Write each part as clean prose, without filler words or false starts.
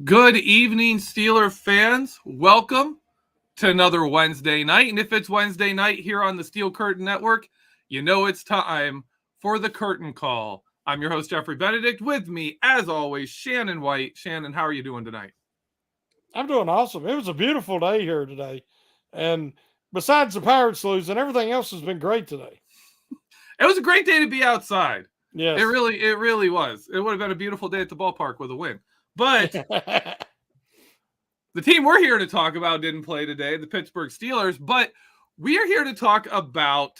Good evening, Steeler fans. Welcome to another Wednesday night. And if it's Wednesday night here on the Steel Curtain Network, you know it's time for the Curtain Call. I'm your host, Geoffrey Benedict. With me, as always, Shannon White. Shannon, how are you doing tonight? I'm doing awesome. It was a beautiful day here today. And besides the Pirates losing, everything else has been great today. It was a great day to be outside. Yes. It really was. It would have been a beautiful day at the ballpark with a win. But the team we're here to talk about didn't play today, the Pittsburgh Steelers, but we are here to talk about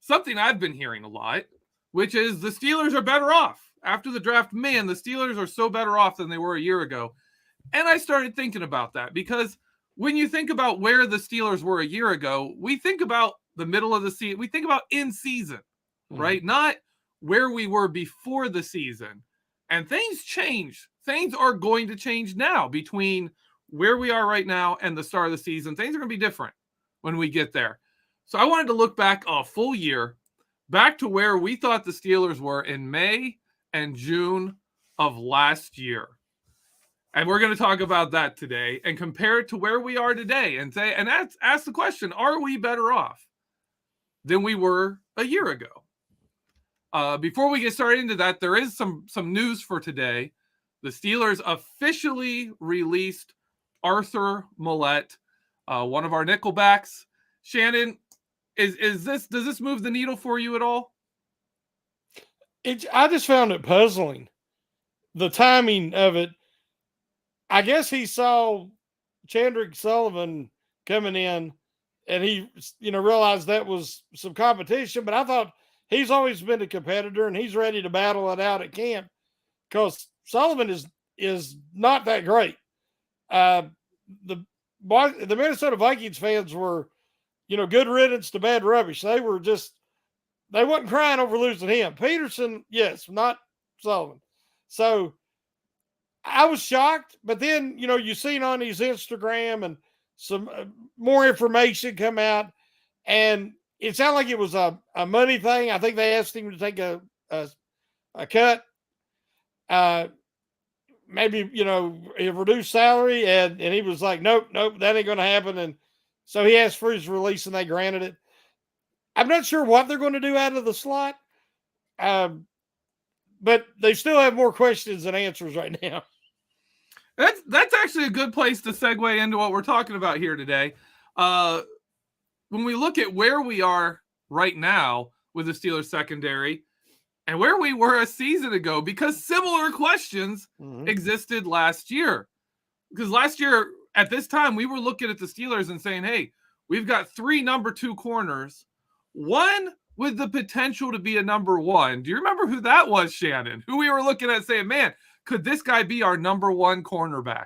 something I've been hearing a lot, which is the Steelers are better off. After the draft, man, the Steelers are so better off than they were a year ago. And I started thinking about that because when you think about where the Steelers were a year ago, we think about the middle of the season. We think about in season, right? Not where we were before the season. And things change. Things are going to change now between where we are right now and the start of the season. Things are going to be different when we get there. So I wanted to look back a full year, back to where we thought the Steelers were in May and June of last year. And we're going to talk about that today and compare it to where we are today and say, and ask the question, are we better off than we were a year ago? Before we get started into that, there is some news for today. The Steelers officially released Arthur Mallette, one of our nickelbacks. Shannon, does this move the needle for you at all? I just found it puzzling, the timing of it. I guess he saw Chandrick Sullivan coming in, and he, realized that was some competition. But I thought he's always been a competitor, and he's ready to battle it out at camp because Sullivan is not that great. The Minnesota Vikings fans were, good riddance to bad rubbish. They wasn't crying over losing him. Peterson, yes, not Sullivan. So I was shocked, but then, you seen on his Instagram and some more information come out, and it sounded like it was a money thing. I think they asked him to take a cut. Maybe, a reduced salary, and he was like, nope, that ain't going to happen. And so he asked for his release, and they granted it. I'm not sure what they're going to do out of the slot, but they still have more questions than answers right now. That's actually a good place to segue into what we're talking about here today. When we look at where we are right now with the Steelers secondary and where we were a season ago, because similar questions existed last year. Because last year at this time, we were looking at the Steelers and saying, hey, we've got 3 number 2 corners, one with the potential to be a number 1. Do you remember who that was, Shannon? Who we were looking at saying, man, could this guy be our number 1 cornerback?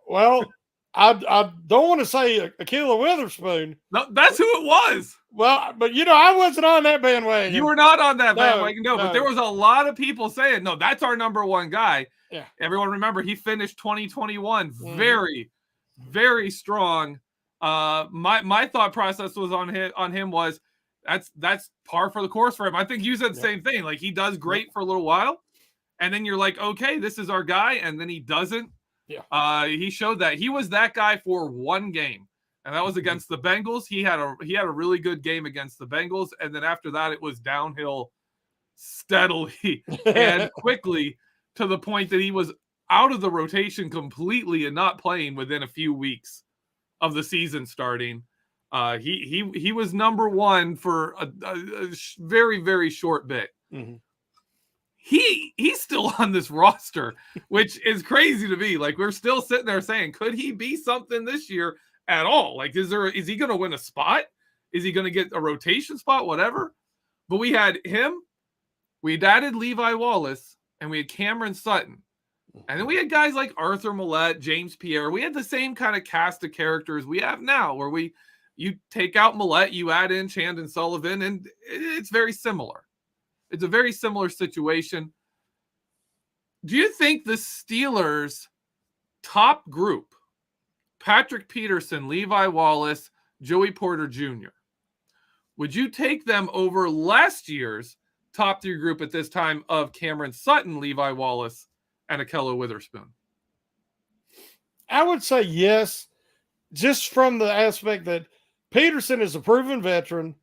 Well, I don't want to say Akila Witherspoon. No, that's who it was. Well, but I wasn't on that bandwagon. You were not on that bandwagon, no. But there was a lot of people saying, no, that's our number 1 guy. Yeah. Everyone remember he finished 2021 very, very strong. My thought process was on him was that's par for the course for him. I think you said the same thing. Like, he does great for a little while, and then you're like, okay, this is our guy, and then he doesn't. Yeah. He showed that he was that guy for 1 game, and that was against the Bengals. He had a really good game against the Bengals, and then after that, it was downhill steadily and quickly to the point that he was out of the rotation completely and not playing within a few weeks of the season starting. He was number 1 for a very, very short bit. Mm-hmm. He's still on this roster, which is crazy to me. Like, we're still sitting there saying, could he be something this year at all? Like, is he going to win a spot? Is he going to get a rotation spot? Whatever. But we had him, we'd added Levi Wallace, and we had Cameron Sutton. And then we had guys like Arthur Mallette, James Pierre. We had the same kind of cast of characters we have now, where you take out Mallette, you add in Chandrick Sullivan, and it's very similar. It's a very similar situation. Do you think the Steelers' top group, Patrick Peterson, Levi Wallace, Joey Porter Jr., would you take them over last year's top 3 group at this time of Cameron Sutton, Levi Wallace, and Akello Witherspoon? I would say yes, just from the aspect that Peterson is a proven veteran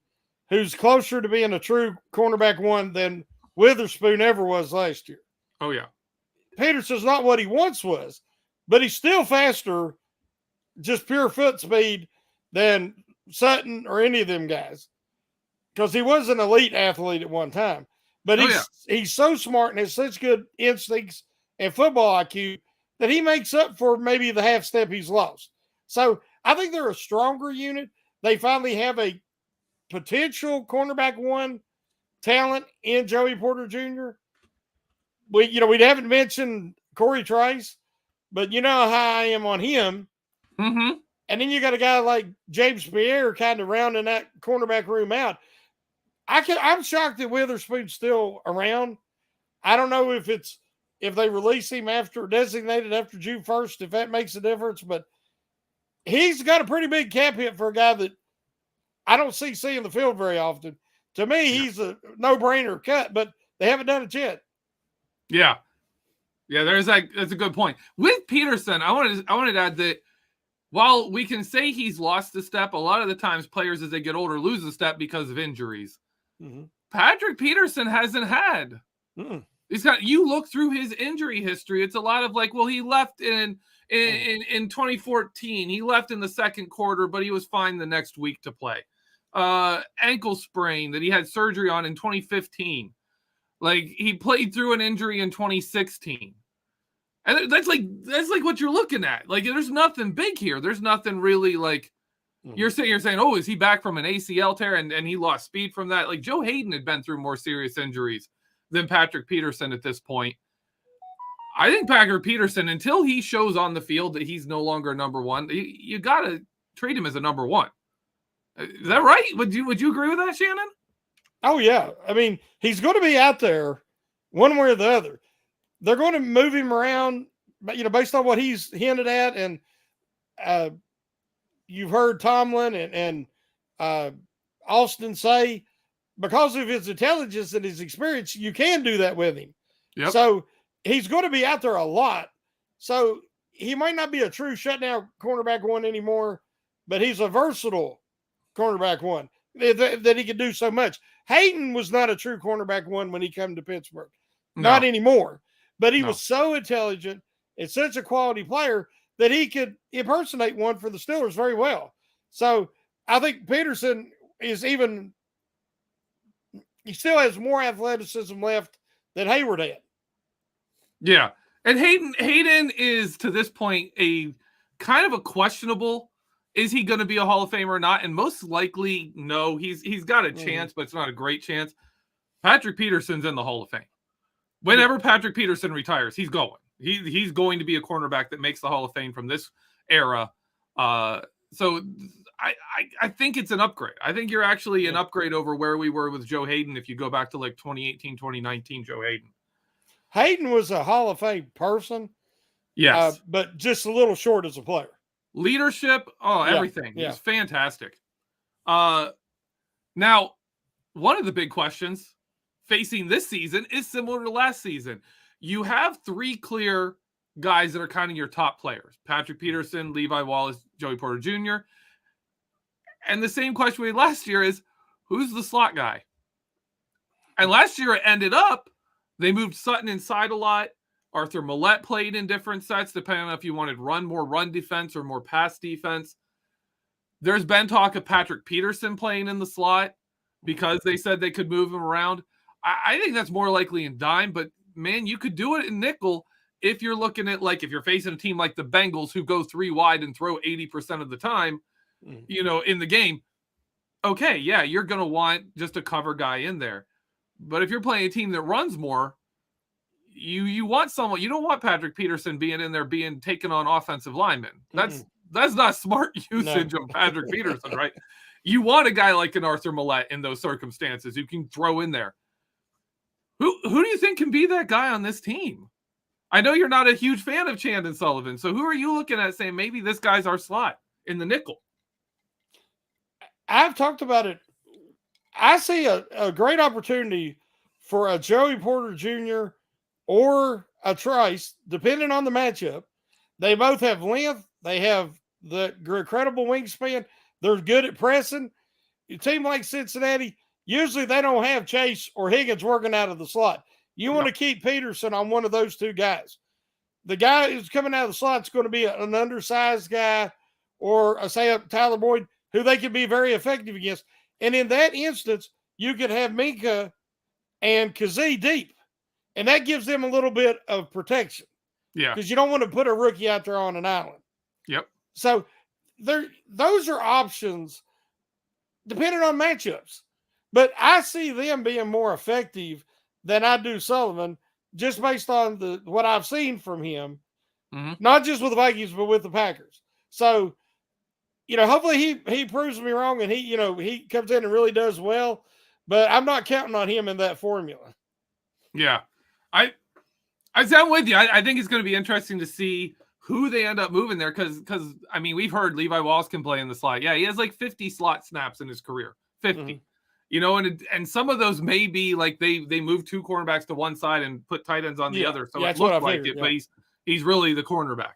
who's closer to being a true cornerback one than Witherspoon ever was last year. Oh, yeah. Peterson's not what he once was, but he's still faster, just pure foot speed, than Sutton or any of them guys. Because he was an elite athlete at one time. But he's so smart and has such good instincts and football IQ that he makes up for maybe the half step he's lost. So I think they're a stronger unit. They finally have a potential cornerback one talent in Joey Porter Jr. We haven't mentioned Corey Trice, but you know how I am on him. Mm-hmm. And then you got a guy like James Pierre kind of rounding that cornerback room out. I'm shocked that Witherspoon's still around. I don't know if they release him designated after June 1st, if that makes a difference, but he's got a pretty big cap hit for a guy that I don't see in the field very often. To me, he's a no-brainer cut, but they haven't done it yet. Yeah. Yeah, that's a good point. With Peterson, I wanted to add that while we can say he's lost a step, a lot of the times players as they get older lose a step because of injuries. Mm-hmm. Patrick Peterson hasn't had. Mm-mm. You look through his injury history, it's a lot of he left in 2014. He left in the second quarter, but he was fine the next week to play. Ankle sprain that he had surgery on in 2015. He played through an injury in 2016. And that's like what you're looking at. There's nothing big here. There's nothing really you're saying, oh, is he back from an ACL tear and he lost speed from that? Joe Hayden had been through more serious injuries than Patrick Peterson at this point. I think Patrick Peterson, until he shows on the field that he's no longer number one, you got to treat him as a number one. Is that right? Would you agree with that, Shannon? Oh, yeah. I mean, he's going to be out there one way or the other. They're going to move him around, based on what he's hinted at. And you've heard Tomlin and Austin say, because of his intelligence and his experience, you can do that with him. Yep. So he's going to be out there a lot. So he might not be a true shutdown cornerback one anymore, but he's a versatile cornerback one that he can do so much. Hayden was not a true cornerback one when he came to Pittsburgh. No. Not anymore. But he was so intelligent and such a quality player that he could impersonate one for the Steelers very well. So I think Peterson he still has more athleticism left than Hayward had. Yeah. And Hayden is, to this point, a kind of a questionable. Is he going to be a Hall of Famer or not? And most likely, no. He's got a chance, but it's not a great chance. Patrick Peterson's in the Hall of Fame. Whenever Patrick Peterson retires, he's going. He's going to be a cornerback that makes the Hall of Fame from this era. So I think it's an upgrade. I think you're actually an upgrade over where we were with Joe Hayden if you go back to 2018, 2019 Joe Hayden. Hayden was a Hall of Fame person. Yes. But just a little short as a player. Leadership, everything. Yeah. He's fantastic. Now, one of the big questions facing this season is similar to last season. You have three clear guys that are kind of your top players: Patrick Peterson, Levi Wallace, Joey Porter Jr. And the same question we had last year is, who's the slot guy? And last year it ended up, they moved Sutton inside a lot. Arthur Mallette played in different sets, depending on if you wanted more run defense or more pass defense. There's been talk of Patrick Peterson playing in the slot because they said they could move him around. I think that's more likely in dime, but man, you could do it in nickel if you're looking at if you're facing a team like the Bengals who go three wide and throw 80% of the time, in the game. Okay, yeah, you're going to want just a cover guy in there. But if you're playing a team that runs more, you want someone. You don't want Patrick Peterson being in there being taken on offensive linemen. That's not smart usage of Patrick Peterson, right? You want a guy like an Arthur Mallette in those circumstances who can throw in there. Who do you think can be that guy on this team? I know you're not a huge fan of Chandon Sullivan, so who are you looking at saying maybe this guy's our slot in the nickel? I've talked about it. I see a great opportunity for a Joey Porter Jr. or a choice depending on the matchup. They both have length. They have the incredible wingspan. They're good at pressing. A team like Cincinnati, usually they don't have Chase or Higgins working out of the slot. You want to keep Peterson on one of those two guys. The guy who's coming out of the slot is going to be an undersized guy or, say, a Tyler Boyd, who they can be very effective against. And in that instance, you could have Minka and Kazee deep. And that gives them a little bit of protection. Yeah. Because you don't want to put a rookie out there on an island. Yep. So those are options depending on matchups. But I see them being more effective than I do Sullivan, just based on what I've seen from him, not just with the Vikings, but with the Packers. So, hopefully he proves me wrong and he comes in and really does well, but I'm not counting on him in that formula. Yeah. I sound with you. I think it's going to be interesting to see who they end up moving there because I mean, we've heard Levi Wallace can play in the slot. Yeah, he has like 50 slot snaps in his career. 50. And some of those may be like they move two cornerbacks to one side and put tight ends on the other. So it looks like it, but he's really the cornerback.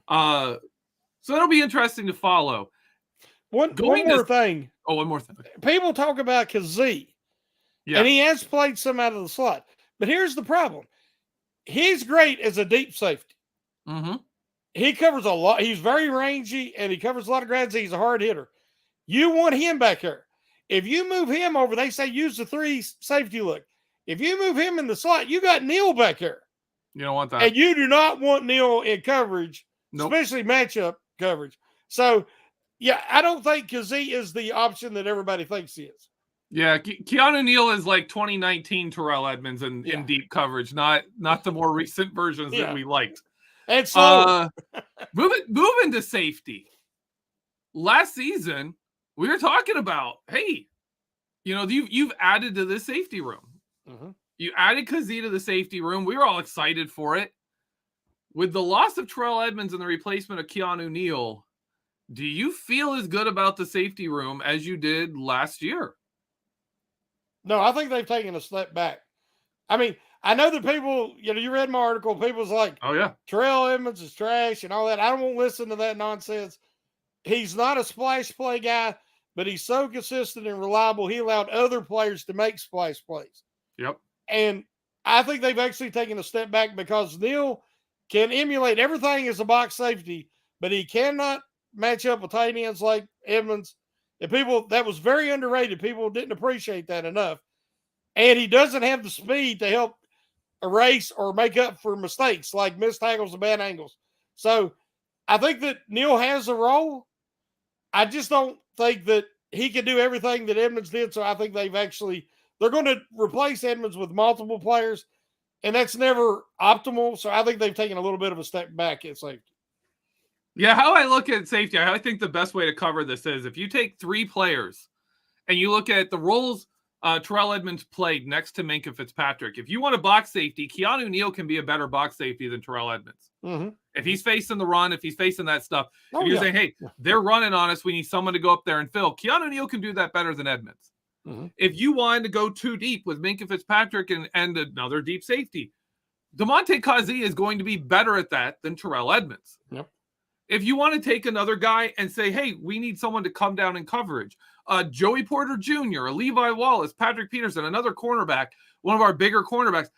So it'll be interesting to follow. One more thing. Oh, one more thing. People talk about Kazee. Yeah. And he has played some out of the slot. But here's the problem. He's great as a deep safety. He covers a lot. He's very rangy, and he covers a lot of ground. He's a hard hitter. You want him back there. If you move him over, they say use the 3 safety look. If you move him in the slot, you got Neal back there. You don't want that. And you do not want Neal in coverage, especially matchup coverage. So, yeah, I don't think Kazee is the option that everybody thinks he is. Yeah, Keanu Neal is like 2019 Terrell Edmonds in deep coverage, not the more recent versions that we liked. And so moving to safety. Last season, we were talking about, hey, you've added to the safety room. You added Kazee to the safety room. We were all excited for it. With the loss of Terrell Edmonds and the replacement of Keanu Neal, do you feel as good about the safety room as you did last year? No, I think they've taken a step back. I mean, I know that people, you read my article, people's like, oh, yeah, Terrell Edmonds is trash and all that. I don't listen to that nonsense. He's not a splash play guy, but he's so consistent and reliable, he allowed other players to make splash plays. Yep. And I think they've actually taken a step back because Neal can emulate everything as a box safety, but he cannot match up with tight ends like Edmonds. And that was very underrated. People didn't appreciate that enough. And he doesn't have the speed to help erase or make up for mistakes like missed tackles and bad angles. So I think that Neal has a role. I just don't think that he can do everything that Edmonds did. So I think they're going to replace Edmonds with multiple players, and that's never optimal. So I think they've taken a little bit of a step back at safety. Yeah, how I look at safety, I think the best way to cover this is if you take 3 players and you look at the roles Terrell Edmonds played next to Minkah Fitzpatrick. If you want a box safety, Keanu Neal can be a better box safety than Terrell Edmonds. If he's facing the run, if he's facing that stuff, if you're saying, hey, they're running on us, we need someone to go up there and fill. Keanu Neal can do that better than Edmonds. If you wanted to go too deep with Minkah Fitzpatrick and another deep safety, Damontae Kazee is going to be better at that than Terrell Edmonds. If you want to take another guy and say, hey, we need someone to come down in coverage, Joey Porter Jr., Levi Wallace, Patrick Peterson, another cornerback, one of our bigger cornerbacks,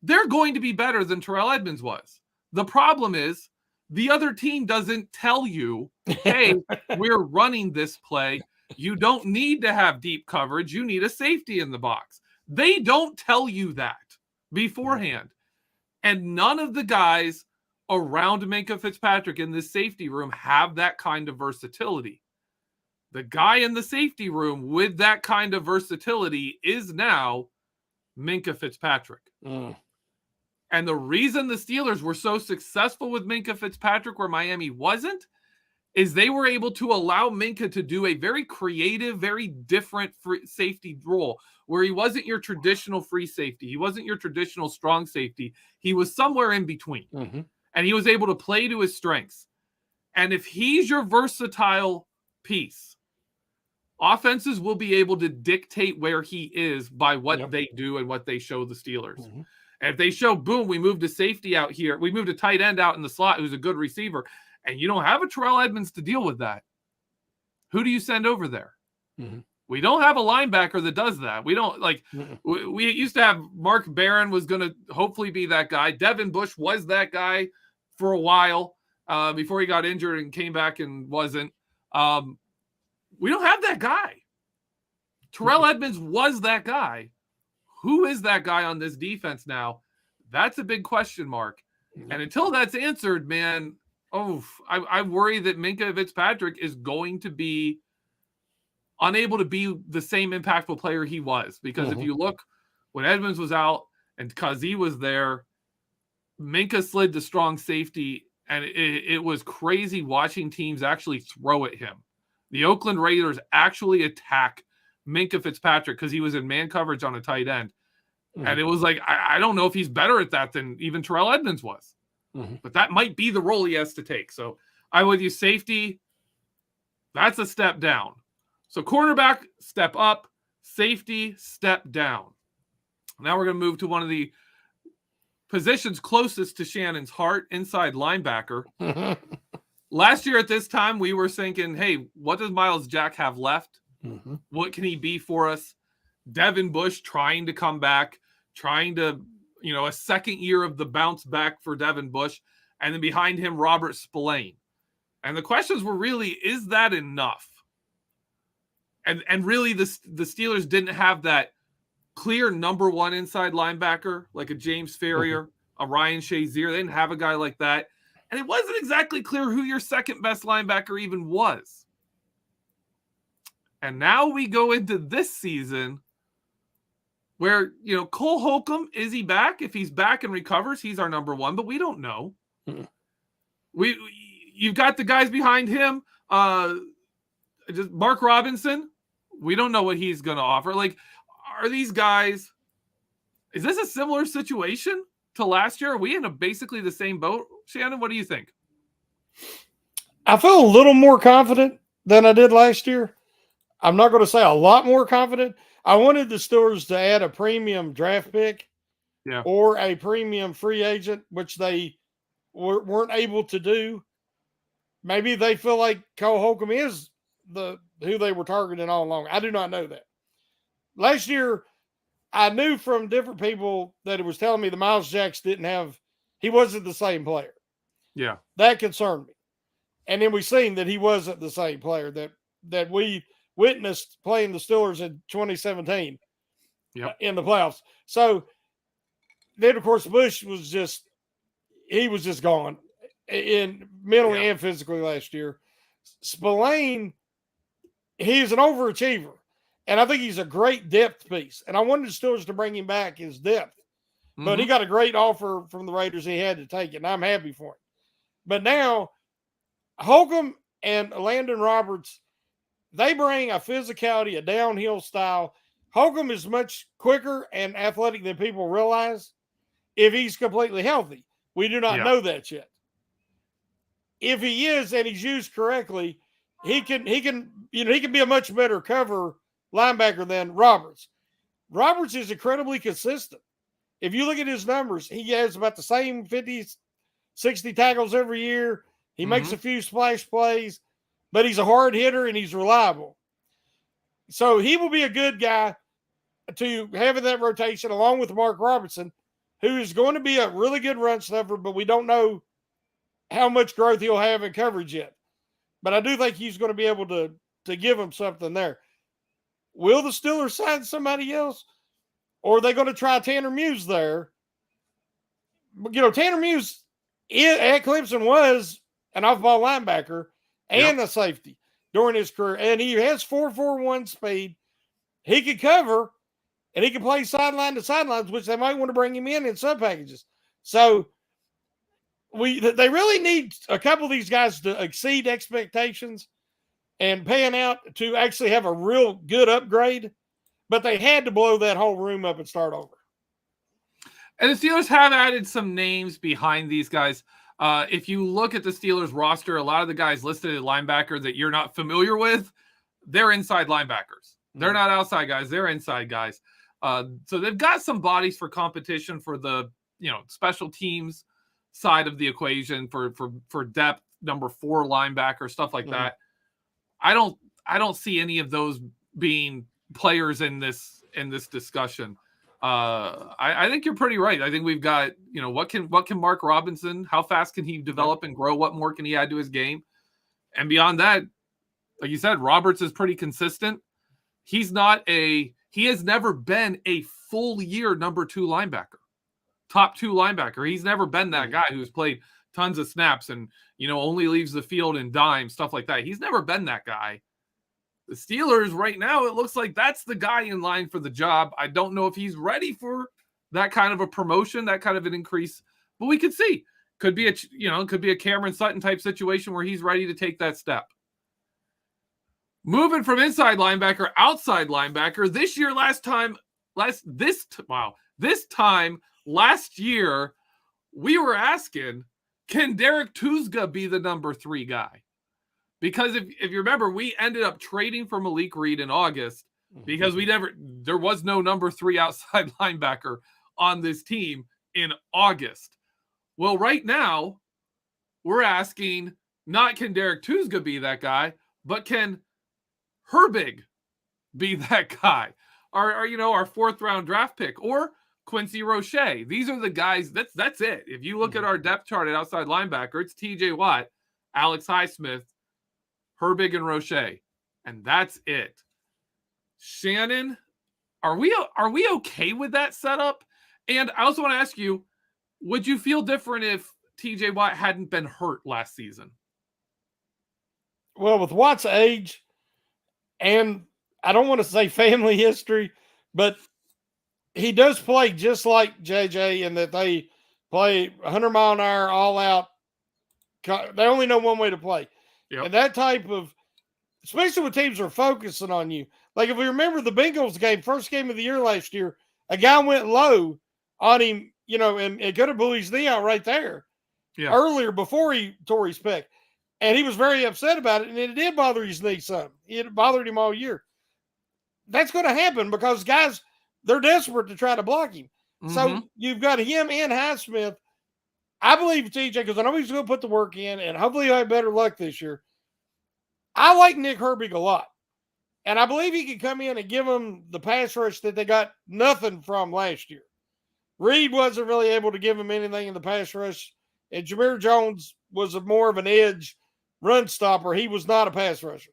they're going to be better than Terrell Edmonds was. The problem is the other team doesn't tell you, hey, we're running this play. You don't need to have deep coverage. You need a safety in the box. They don't tell you that beforehand. And none of the guys around Minkah Fitzpatrick in this safety room have that kind of versatility. The guy in the safety room with that kind of versatility is now Minkah Fitzpatrick. And the reason the Steelers were so successful with Minkah Fitzpatrick where Miami wasn't is they were able to allow Minkah to do a very creative, very different free safety role where he wasn't your traditional free safety. He wasn't your traditional strong safety. He was somewhere in between. And he was able to play to his strengths. And if he's your versatile piece, offenses will be able to dictate where he is by what they do and what they show the Steelers. And if they show, boom, we moved a safety out here, we moved a tight end out in the slot who's a good receiver, and you don't have a Terrell Edmunds to deal with that, who do you send over there? Mm-hmm. We don't have a linebacker that does that. We don't like. Mm-hmm. We used to have Mark Barron was going to hopefully be that guy. Devin Bush was that guy for a while before he got injured and came back and wasn't. We don't have that guy. Terrell Edmunds was that guy. Who is that guy on this defense now? That's a big question mark. Mm-hmm. And until that's answered, man, I worry that Minkah Fitzpatrick is going to be unable to be the same impactful player he was. Because if you look, when Edmunds was out and Kazi was there, Minkah slid to strong safety, and it was crazy watching teams actually throw at him. The Oakland Raiders actually attack Minkah Fitzpatrick because he was in man coverage on a tight end. Mm-hmm. And it was like, I don't know if he's better at that than even Terrell Edmunds was. Mm-hmm. But that might be the role he has to take. So I'm with you. Safety, that's a step down. So cornerback, step up. Safety, step down. Now we're going to move to one of the positions closest to Shannon's heart, inside linebacker. Last year at this time, we were thinking, hey, what does Miles Jack have left? Mm-hmm. What can he be for us? Devin Bush trying to come back, trying to, a second year of the bounce back for Devin Bush. And then behind him, Robert Spillane. And the questions were really, is that enough? And really, the Steelers didn't have that clear number one inside linebacker, like a James Ferrier, a Ryan Shazier. They didn't have a guy like that. And it wasn't exactly clear who your second best linebacker even was. And now we go into this season where, Cole Holcomb, is he back? If he's back and recovers, he's our number one, but we don't know. Mm-hmm. You've got the guys behind him. Just Mark Robinson, we don't know what he's going to offer. Like, are these guys, is this a similar situation to last year? Are we in basically the same boat? Shannon, what do you think? I feel a little more confident than I did last year. I'm not going to say a lot more confident. I wanted the Steelers to add a premium draft pick or a premium free agent, which they weren't able to do. Maybe they feel like Cole Holcomb is who they were targeting all along. I do not know that. Last year, I knew from different people that it was telling me the Miles Jacks he wasn't the same player. Yeah. That concerned me. And then we seen that he wasn't the same player that we witnessed playing the Steelers in 2017 in the playoffs. So then, of course, Bush was just gone mentally and physically last year. Spillane, he's an overachiever. And I think he's a great depth piece. And I wanted the Steelers to bring him back his depth. Mm-hmm. But he got a great offer from the Raiders. He had to take it, and I'm happy for him. But now, Holcomb and Landon Roberts, they bring a physicality, a downhill style. Holcomb is much quicker and athletic than people realize if he's completely healthy. We do not know that yet. If he is and he's used correctly, he can be a much better cover linebacker than Roberts. Roberts is incredibly consistent. If you look at his numbers, he has about the same 50, 60 tackles every year. He makes a few splash plays, but he's a hard hitter and he's reliable. So he will be a good guy to have in that rotation along with Mark Robertson, who is going to be a really good run stuffer, but we don't know how much growth he'll have in coverage yet. But I do think he's going to be able to give him something there. Will the Steelers sign somebody else? Or are they going to try Tanner Muse there? Tanner Muse at Clemson was an off-ball linebacker and a safety during his career. And he has 4.41 speed. He could cover, and he can play sideline to sidelines, which they might want to bring him in some packages. So they really need a couple of these guys to exceed expectations and pan out to actually have a real good upgrade. But they had to blow that whole room up and start over. And the Steelers have added some names behind these guys. If you look at the Steelers roster, a lot of the guys listed at linebacker that you're not familiar with, they're inside linebackers. They're not outside guys. They're inside guys. So they've got some bodies for competition for the, special teams side of the equation for depth, number 4 linebacker, stuff like that. I don't see any of those being players in this discussion. I think you're pretty right. I think we've got, what can Mark Robinson, how fast can he develop and grow? What more can he add to his game? And beyond that, like you said, Roberts is pretty consistent. He has never been a full year number 2 linebacker, top 2 linebacker. He's never been that guy who's played tons of snaps and, only leaves the field in dimes, stuff like that. He's never been that guy. The Steelers right now, it looks like that's the guy in line for the job. I don't know if he's ready for that kind of a promotion, that kind of an increase, but we could see. Could be a Cameron Sutton type situation where he's ready to take that step. Moving from inside linebacker, outside linebacker. This time last year, we were asking, can Derek Tuzga be the number 3 guy? Because if you remember, we ended up trading for Malik Reed in August because there was no number 3 outside linebacker on this team in August. Well, right now, we're asking, not can Derek Tuzga be that guy, but can Herbig be that guy? Our 4th round draft pick, or Quincy Roche. These are the guys. That's it. If you look at our depth chart at outside linebacker, it's TJ Watt, Alex Highsmith, Herbig, and Roche, and that's it. Shannon, are we okay with that setup? And I also want to ask you, would you feel different if TJ Watt hadn't been hurt last season? Well, with Watt's age, and I don't want to say family history, but he does play just like JJ in that they play 100-mile-an-hour, all out. They only know one way to play. Yep. And that type of, especially when teams are focusing on you. Like if we remember the Bengals game, first game of the year last year, a guy went low on him, and it could have blew his knee out right there earlier before he tore his pec. And he was very upset about it, and it did bother his knee some. It bothered him all year. That's going to happen because guys, they're desperate to try to block him. So you've got him and Highsmith. I believe TJ, because I know he's going to put the work in, and hopefully he'll have better luck this year. I like Nick Herbig a lot. And I believe he can come in and give them the pass rush that they got nothing from last year. Reed wasn't really able to give them anything in the pass rush, and Jameer Jones was more of an edge run stopper. He was not a pass rusher.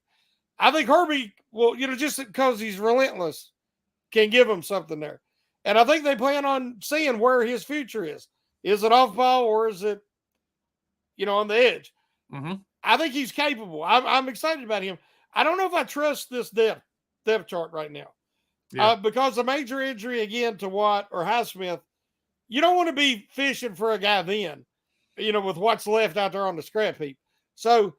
I think Herbig will, just because he's relentless, can give him something there. And I think they plan on seeing where his future is. Is it off ball or is it, on the edge? I think he's capable. I'm excited about him. I don't know if I trust this depth chart right now. Because a major injury again to Watt or Highsmith, you don't want to be fishing for a guy then, with what's left out there on the scrap heap. So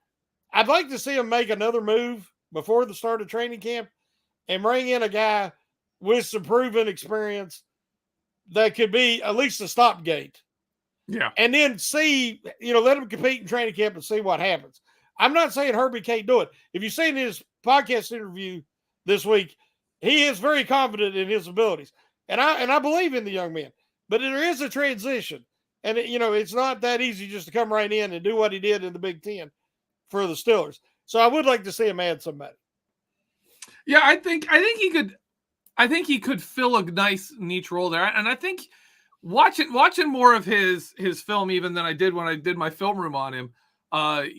I'd like to see him make another move before the start of training camp and bring in a guy with some proven experience that could be at least a stopgate. Yeah. And then see, let him compete in training camp and see what happens. I'm not saying Herbie can't do it. If you've seen his podcast interview this week, he is very confident in his abilities. And I believe in the young man. But there is a transition. And, it's not that easy just to come right in and do what he did in the Big Ten for the Steelers. So I would like to see him add somebody. Yeah, I think he could fill a nice niche role there. And I think watching more of his film even than I did when I did my film room on him,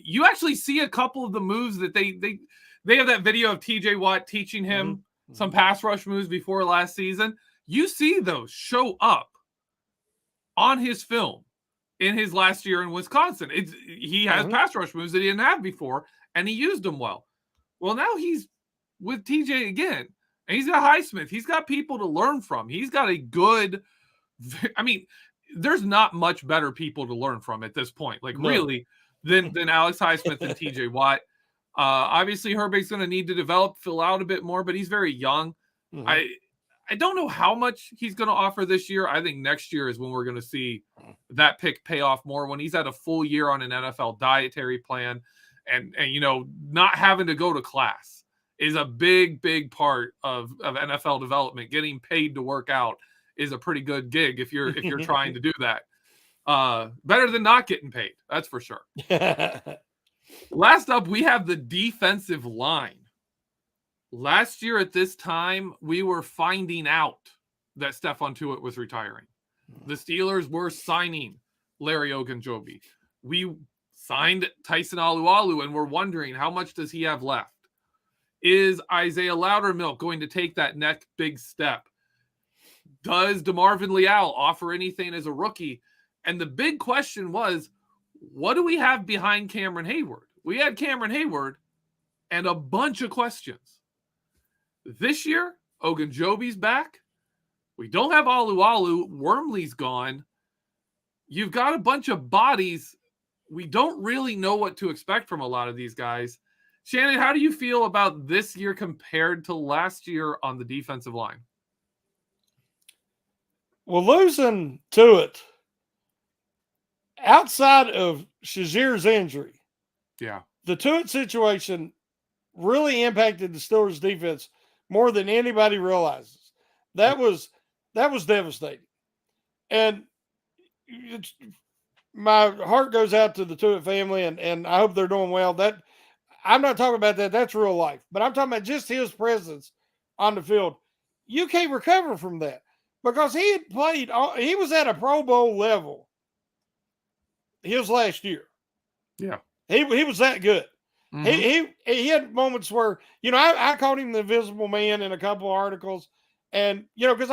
you actually see a couple of the moves that they have that video of TJ Watt teaching him some pass rush moves before last season. You see those show up on his film in his last year in Wisconsin. He has pass rush moves that he didn't have before, and he used them well. Well, now he's with TJ again, and he's got Highsmith. He's got people to learn from. He's got a good, there's not much better people to learn from at this point, really, than Alex Highsmith and TJ Watt. Obviously, Herbig's going to need to develop, fill out a bit more, but he's very young. I don't know how much he's going to offer this year. I think next year is when we're going to see that pick pay off more, when he's had a full year on an NFL dietary plan and not having to go to class is a big, big part of NFL development. Getting paid to work out is a pretty good gig if you're trying to do that. Better than not getting paid, that's for sure. Last up, we have the defensive line. Last year at this time, we were finding out that Stephon Tuitt was retiring. The Steelers were signing Larry Ogunjobi. We signed Tyson Alualu, and we're wondering, how much does he have left? Is Isaiah Loudermilk going to take that next big step? Does DeMarvin Leal offer anything as a rookie? And the big question was, what do we have behind Cameron Hayward? We had Cameron Hayward and a bunch of questions. This year, Ogunjobi's back. We don't have Alualu. Wormley's gone. You've got a bunch of bodies. We don't really know what to expect from a lot of these guys. Shannon, how do you feel about this year compared to last year on the defensive line? Well, losing Tuitt, outside of Shazir's injury, the Tuitt situation really impacted the Steelers' defense more than anybody realizes. That was devastating. And my heart goes out to the Tuitt family, and I hope they're doing well. I'm not talking about that. That's real life. But I'm talking about just his presence on the field. You can't recover from that because he had played. He was at a Pro Bowl level his last year. Yeah. He was that good. Mm-hmm. He had moments where, I called him the invisible man in a couple of articles. And, because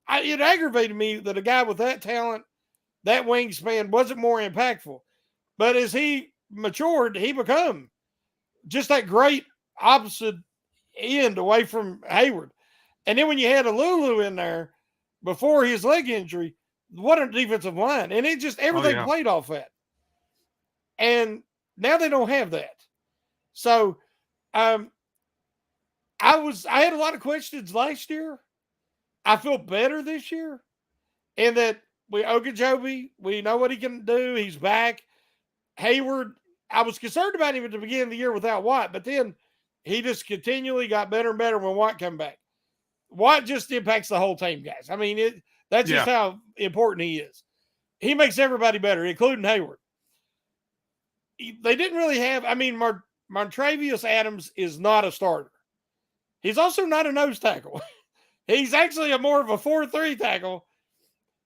it aggravated me that a guy with that talent, that wingspan wasn't more impactful. But as he matured, he become just that great opposite end away from Hayward. And then when you had a Lulu in there before his leg injury, what a defensive line. And it just, everything played off that. And now they don't have that. So I had a lot of questions last year. I feel better this year. And that Ogunjobi, we know what he can do. He's back. Hayward, I was concerned about him at the beginning of the year without Watt, but then he just continually got better and better when Watt came back. Watt just impacts the whole team, guys. I mean, that's just how important he is. He makes everybody better, including Hayward. They didn't really have, Montravius Adams is not a starter. He's also not a nose tackle. He's actually more of a 4-3 tackle.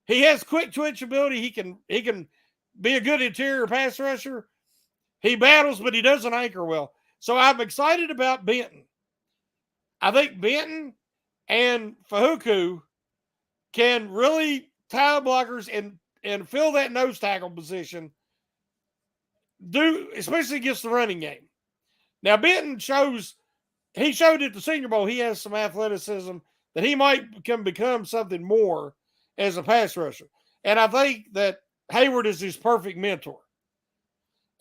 He has quick twitch ability. He can be a good interior pass rusher. He battles, but he doesn't anchor well. So I'm excited about Benton. I think Benton and Fahuku can really tie blockers and fill that nose tackle position, especially against the running game. Now, Benton showed at the Senior Bowl he has some athleticism that he might become something more as a pass rusher. And I think that Hayward is his perfect mentor.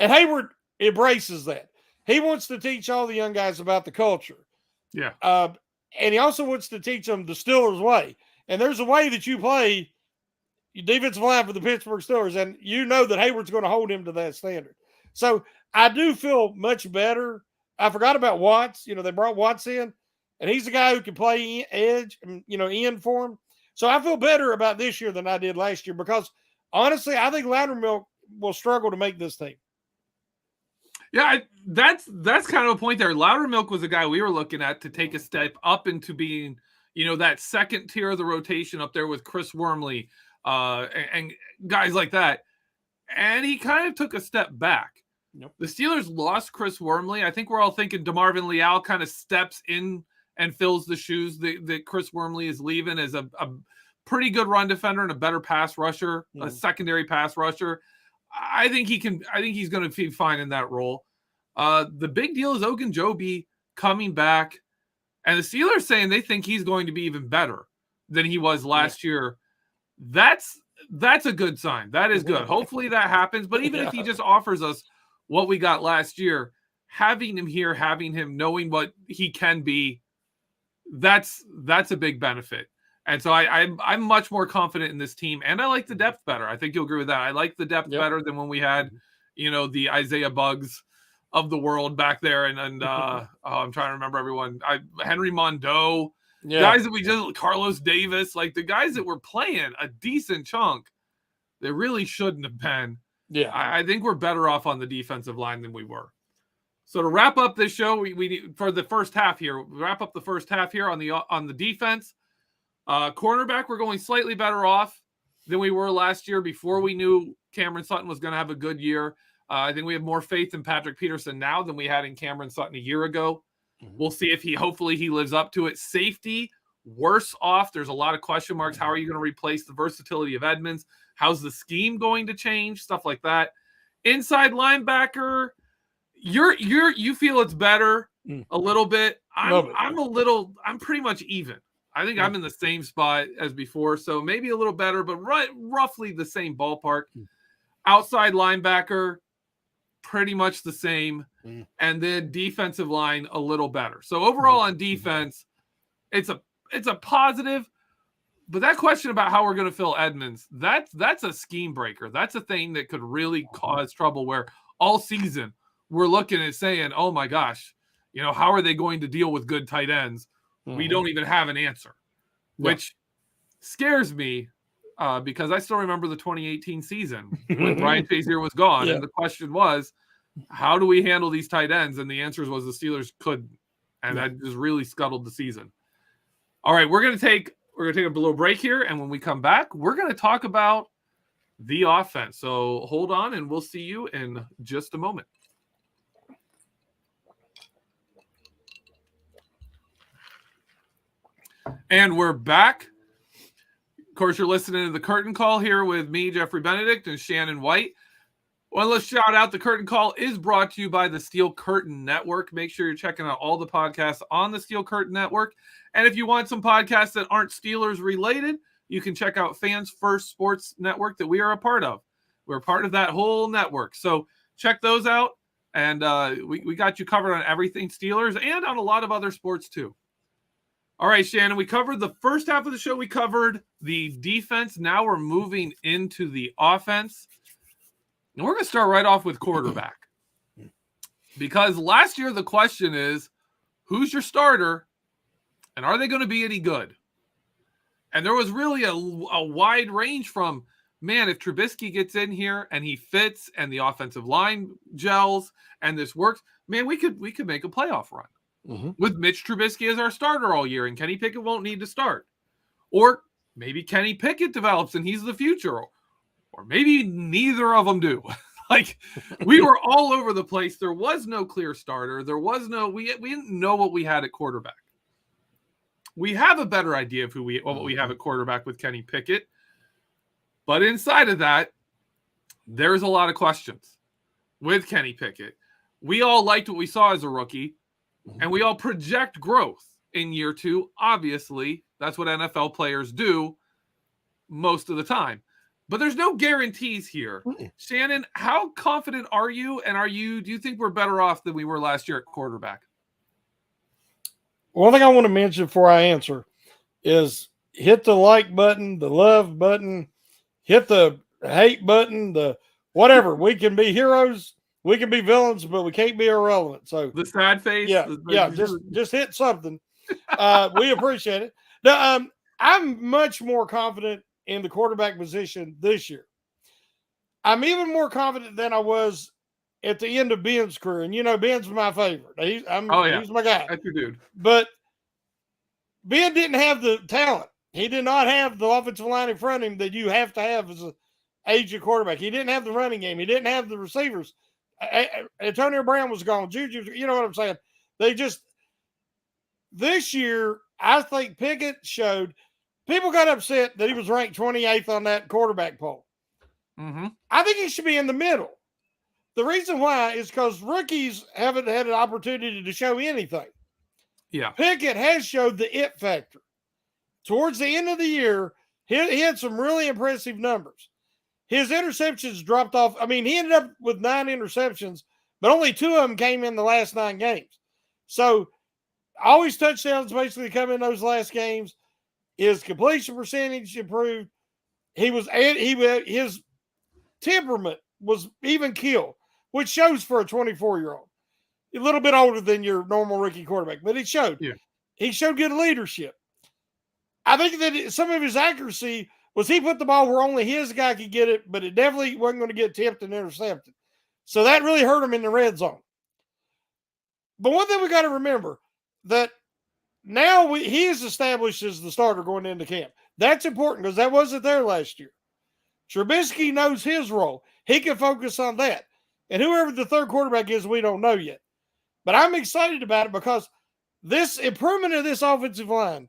And Hayward embraces that. He wants to teach all the young guys about the culture. Yeah. And he also wants to teach them the Steelers way. And there's a way that you play your defensive line for the Pittsburgh Steelers, and you know that Hayward's going to hold him to that standard. So I do feel much better. I forgot about Watts. They brought Watts in, and he's the guy who can play edge, end for him. So I feel better about this year than I did last year because, honestly, I think Loudermilk will struggle to make this team. Yeah, that's kind of a point there. Loudermilk was a guy we were looking at to take a step up into being, that second tier of the rotation up there with Chris Wormley and guys like that. And he kind of took a step back. Nope. The Steelers lost Chris Wormley. I think we're all thinking DeMarvin Leal kind of steps in and fills the shoes that Chris Wormley is leaving as a pretty good run defender and a better pass rusher, a secondary pass rusher. I think he's going to be fine in that role. The big deal is Ogunjobi coming back, and the Steelers saying they think he's going to be even better than he was last year. That's a good sign. That is good. Hopefully that happens. But even if he just offers us what we got last year, having him here, having him knowing what he can be, that's a big benefit. And so I'm much more confident in this team, and I like the depth better. I think you'll agree with that. I like the depth better than when we had, the Isaiah Bugs of the world back there, and I'm trying to remember everyone. Henry Mondeau, guys that we just Carlos Davis, like the guys that were playing a decent chunk. They really shouldn't have been. Yeah, I think we're better off on the defensive line than we were. So to wrap up this show, we for the first half here, wrap up the first half here on the defense. Cornerback, we're going slightly better off than we were last year before we knew Cameron Sutton was going to have a good year. I think we have more faith in Patrick Peterson now than we had in Cameron Sutton a year ago. Mm-hmm. We'll see if hopefully he lives up to it. Safety, worse off. There's a lot of question marks. How are you going to replace the versatility of Edmonds? How's the scheme going to change? Stuff like that. Inside linebacker, you feel it's better a little bit. I'm pretty much even. I think I'm in the same spot as before, so maybe a little better, but roughly the same ballpark. Outside linebacker, pretty much the same, and then defensive line a little better. So overall on defense, it's a positive. But that question about how we're going to fill Edmonds, that's a scheme breaker. That's a thing that could really cause trouble where all season we're looking at saying, oh my gosh, how are they going to deal with good tight ends? We don't even have an answer, which scares me because I still remember the 2018 season when Brian Shazier was gone. And the question was, how do we handle these tight ends? And the answer was the Steelers couldn't. And that just really scuttled the season. All right, we're going to take a little break here. And when we come back, we're going to talk about the offense. So hold on and we'll see you in just a moment. And we're back. Of course, you're listening to the Curtain Call here with me, Geoffrey Benedict, and Shannon White. Well, let's shout out the Curtain Call is brought to you by the Steel Curtain Network. Make sure you're checking out all the podcasts on the Steel Curtain Network. And if you want some podcasts that aren't Steelers related, you can check out Fans First Sports Network that we are a part of. We're part of that whole network. So check those out. And we got you covered on everything Steelers and on a lot of other sports too. All right, Shannon, we covered the first half of the show. We covered the defense. Now we're moving into the offense. And we're going to start right off with quarterback. Because last year the question is, who's your starter and are they going to be any good? And there was really a wide range from, man, if Trubisky gets in here and he fits and the offensive line gels and this works, man, we could make a playoff run. With Mitch Trubisky as our starter all year, and Kenny Pickett won't need to start. Or maybe Kenny Pickett develops and he's the future. Or maybe neither of them do. Like, we were all over the place. There was no clear starter. There was no, we didn't know what we had at quarterback. We have a better idea of what we have at quarterback with Kenny Pickett. But inside of that, there's a lot of questions with Kenny Pickett. We all liked what we saw as a rookie. And we all project growth in year two. Obviously, that's what NFL players do most of the time. But there's no guarantees here. Shannon, how confident are you? And do you think we're better off than we were last year at quarterback? One thing I want to mention before I answer is hit the like button, the love button, hit the hate button, the whatever. We can be heroes. We can be villains, but we can't be irrelevant. So the sad face. Just hit something. We appreciate it. Now, I'm much more confident in the quarterback position this year. I'm even more confident than I was at the end of Ben's career. And Ben's my favorite. He's my guy. That's your dude. But Ben didn't have the talent. He did not have the offensive line in front of him that you have to have as an aged quarterback. He didn't have the running game. He didn't have the receivers. Antonio Brown was gone. Juju, you know what I'm saying? This year, I think Pickett showed, people got upset that he was ranked 28th on that quarterback poll. I think he should be in the middle. The reason why is because rookies haven't had an opportunity to show anything. Yeah. Pickett has showed the it factor. Towards the end of the year, he had some really impressive numbers. His interceptions dropped off. I mean, he ended up with 9 interceptions, but only 2 of them came in the last 9 games. So all his touchdowns basically come in those last games. His completion percentage improved. His temperament was even keel, which shows for a 24-year-old. a little bit older than your normal rookie quarterback, but he showed good leadership. I think that some of his accuracy was he put the ball where only his guy could get it, but it definitely wasn't going to get tipped and intercepted. So that really hurt him in the red zone. But one thing we got to remember, that now he is established as the starter going into camp. That's important because that wasn't there last year. Trubisky knows his role. He can focus on that. And whoever the third quarterback is, we don't know yet. But I'm excited about it because this improvement of this offensive line,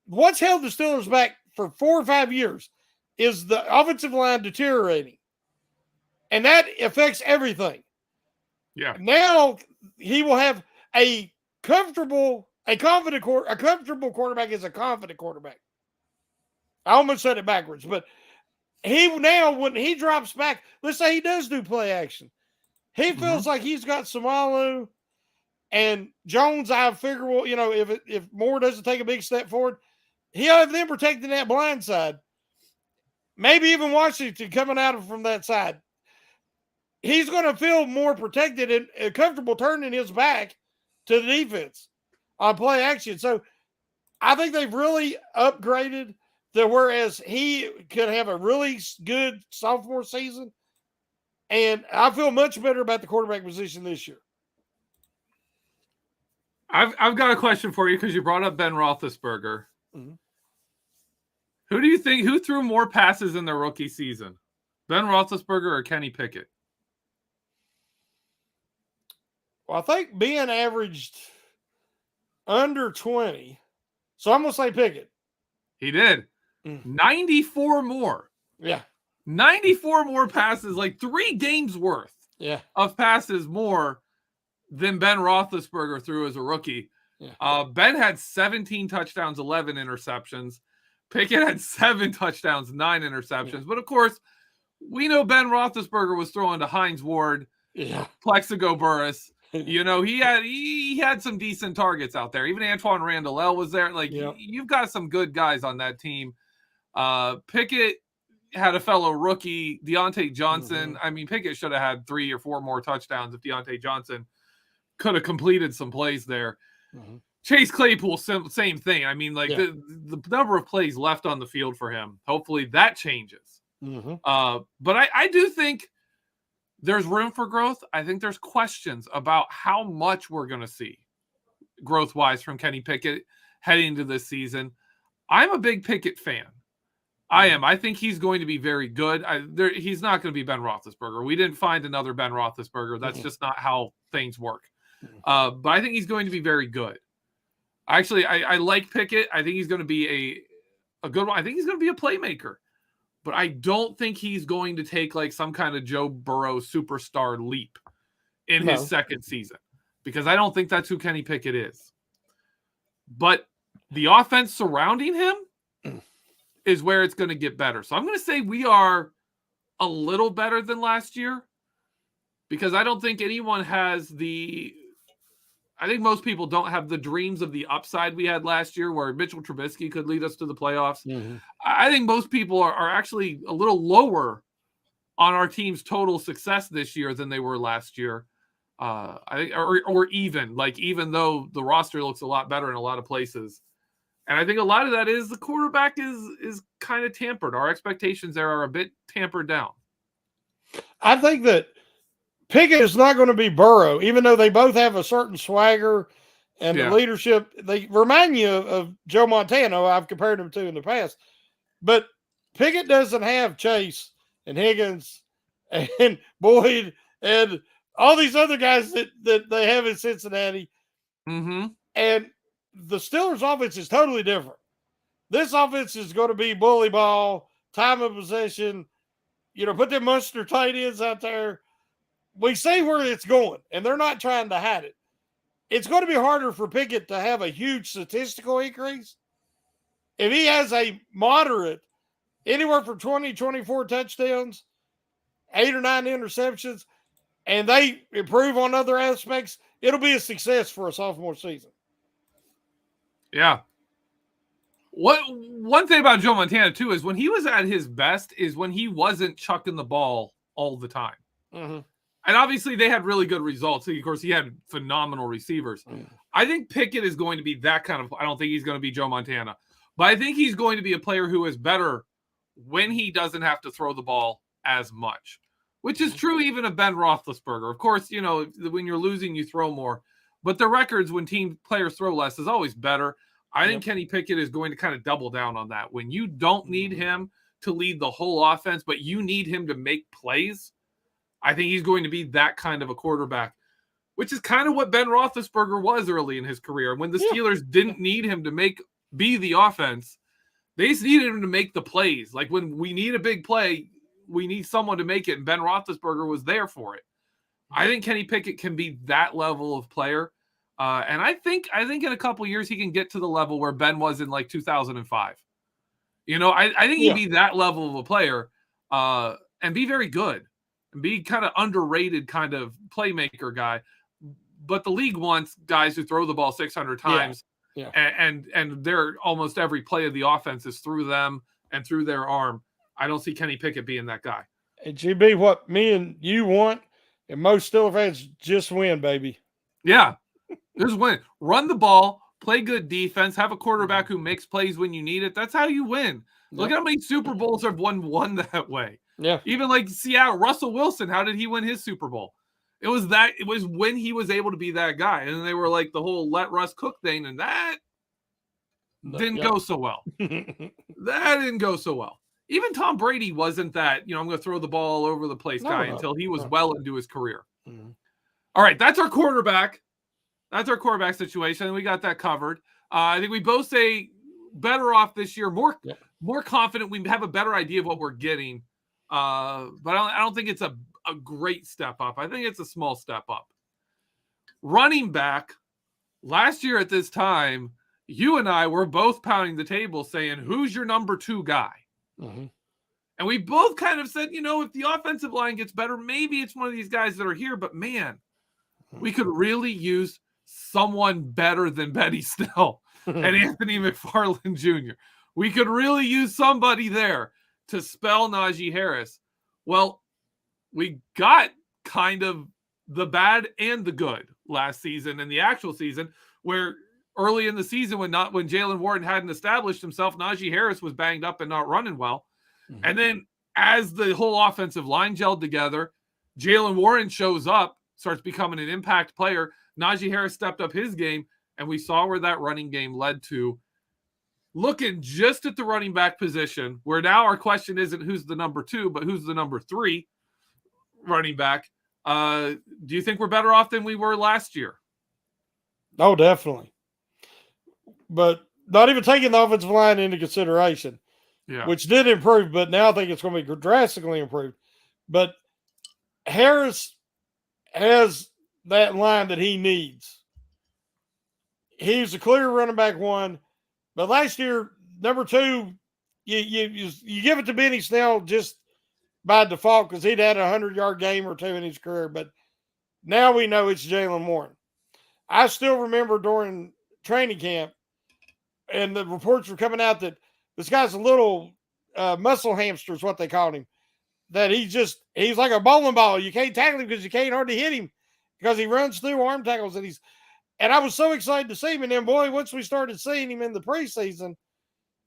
what's held the Steelers back for 4 or 5 years is the offensive line deteriorating. And that affects everything. Yeah. Now he will have a comfortable quarterback is a confident quarterback. I almost said it backwards, but when he drops back, let's say he does do play action, he feels like he's got Samalu and Jones. I figure, well, if Moore doesn't take a big step forward, he'll have them protecting that blind side. Maybe even Washington coming out from that side. He's going to feel more protected and comfortable turning his back to the defense on play action. So I think they've really upgraded to whereas he could have a really good sophomore season. And I feel much better about the quarterback position this year. I've got a question for you because you brought up Ben Roethlisberger. Mm-hmm. Who do you think, who threw more passes in their rookie season? Ben Roethlisberger or Kenny Pickett? Well, I think Ben averaged under 20. So I'm going to say Pickett. He did. 94 more. Yeah. 94 more passes, like 3 games worth of passes more than Ben Roethlisberger threw as a rookie. Yeah. Ben had 17 touchdowns, 11 interceptions. Pickett had 7 touchdowns, 9 interceptions. Yeah. But, of course, we know Ben Roethlisberger was throwing to Hines Ward, Plexico Burress. He had some decent targets out there. Even Antoine Randall was there. You've got some good guys on that team. Pickett had a fellow rookie, Deontay Johnson. I mean, Pickett should have had 3 or 4 more touchdowns if Deontay Johnson could have completed some plays there. Chase Claypool, same thing. I mean, the number of plays left on the field for him, hopefully that changes. But I do think there's room for growth. I think there's questions about how much we're going to see growth-wise from Kenny Pickett heading into this season. I'm a big Pickett fan. I am. I think he's going to be very good. He's not going to be Ben Roethlisberger. We didn't find another Ben Roethlisberger. That's just not how things work. But I think he's going to be very good. Actually, I like Pickett. I think he's going to be a good one. I think he's going to be a playmaker. But I don't think he's going to take like some kind of Joe Burrow superstar leap in his second season. Because I don't think that's who Kenny Pickett is. But the offense surrounding him is where it's going to get better. So I'm going to say we are a little better than last year. Because I don't think anyone has I think most people don't have the dreams of the upside we had last year where Mitchell Trubisky could lead us to the playoffs. I think most people are actually a little lower on our team's total success this year than they were last year. I think, or even though the roster looks a lot better in a lot of places. And I think a lot of that is the quarterback is kind of tampered. Our expectations there are a bit tampered down. I think that Pickett is not going to be Burrow, even though they both have a certain swagger and the leadership. They remind you of Joe Montana, I've compared him to in the past. But Pickett doesn't have Chase and Higgins and Boyd and all these other guys that they have in Cincinnati. And the Steelers' offense is totally different. This offense is going to be bully ball, time of possession, put them monster tight ends out there. We see where it's going, and they're not trying to hide it. It's going to be harder for Pickett to have a huge statistical increase. If he has a moderate, anywhere from 20, 24 touchdowns, 8 or 9 interceptions, and they improve on other aspects, it'll be a success for a sophomore season. Yeah. One thing about Joe Montana, too, is when he was at his best is when he wasn't chucking the ball all the time. And obviously they had really good results. Of course, he had phenomenal receivers. I think Pickett is going to be that kind of, I don't think he's going to be Joe Montana, but I think he's going to be a player who is better when he doesn't have to throw the ball as much, which is true even of Ben Roethlisberger. Of course, you know, when you're losing, you throw more, but the records when team players throw less is always better. I think Kenny Pickett is going to kind of double down on that. When you don't need him to lead the whole offense, but you need him to make plays, I think he's going to be that kind of a quarterback, which is kind of what Ben Roethlisberger was early in his career. When the Steelers didn't need him to be the offense, they just needed him to make the plays. Like when we need a big play, we need someone to make it, and Ben Roethlisberger was there for it. I think Kenny Pickett can be that level of player. And I think in a couple years he can get to the level where Ben was in like 2005. You know, I think he'd be that level of a player and be very good and be kind of underrated kind of playmaker guy. But the league wants guys who throw the ball 600 times. Yeah. And they're almost every play of the offense is through them and through their arm. I don't see Kenny Pickett being that guy. And GB, what me and you want, and most Steelers fans, just win, baby. Yeah. Just win. Run the ball, play good defense, have a quarterback who makes plays when you need it. That's how you win. Look at how many Super Bowls have won that way. Yeah. Even like Seattle, Russell Wilson, how did he win his Super Bowl? It was when he was able to be that guy. And they were like the whole let Russ cook thing, and that didn't go so well. That didn't go so well. Even Tom Brady wasn't that, I'm going to throw the ball all over the place guy until he was well into his career. Mm-hmm. All right, that's our quarterback. That's our quarterback situation. We got that covered. I think we both say better off this year, more confident. We have a better idea of what we're getting. But I don't think it's a great step up. I think it's a small step up. Running back, last year at this time, you and I were both pounding the table saying, who's your number 2 guy? Mm-hmm. And we both kind of said, if the offensive line gets better, maybe it's one of these guys that are here. But, man, we could really use someone better than Benny Snell and Anthony McFarland Jr. We could really use somebody there to spell Najee Harris. Well, we got kind of the bad and the good last season and the actual season, where early in the season when Jalen Warren hadn't established himself, Najee Harris was banged up and not running well. Mm-hmm. And then as the whole offensive line gelled together, Jalen Warren shows up, starts becoming an impact player. Najee Harris stepped up his game, and we saw where that running game led to. Looking just at the running back position, where now our question isn't who's the number 2, but who's the number 3 running back. Do you think we're better off than we were last year? Oh, definitely. But not even taking the offensive line into consideration, which did improve, but now I think it's going to be drastically improved. But Harris has that line that he needs. He's a clear running back 1, but last year, number 2, you give it to Benny Snell just by default because he'd had a 100-yard game or 2 in his career, but now we know it's Jalen Warren. I still remember during training camp, and the reports were coming out that this guy's a little muscle hamster is what they called him, that he's like a bowling ball. You can't tackle him because you can't hardly hit him because he runs through arm tackles. And I was so excited to see him. And then, boy, once we started seeing him in the preseason,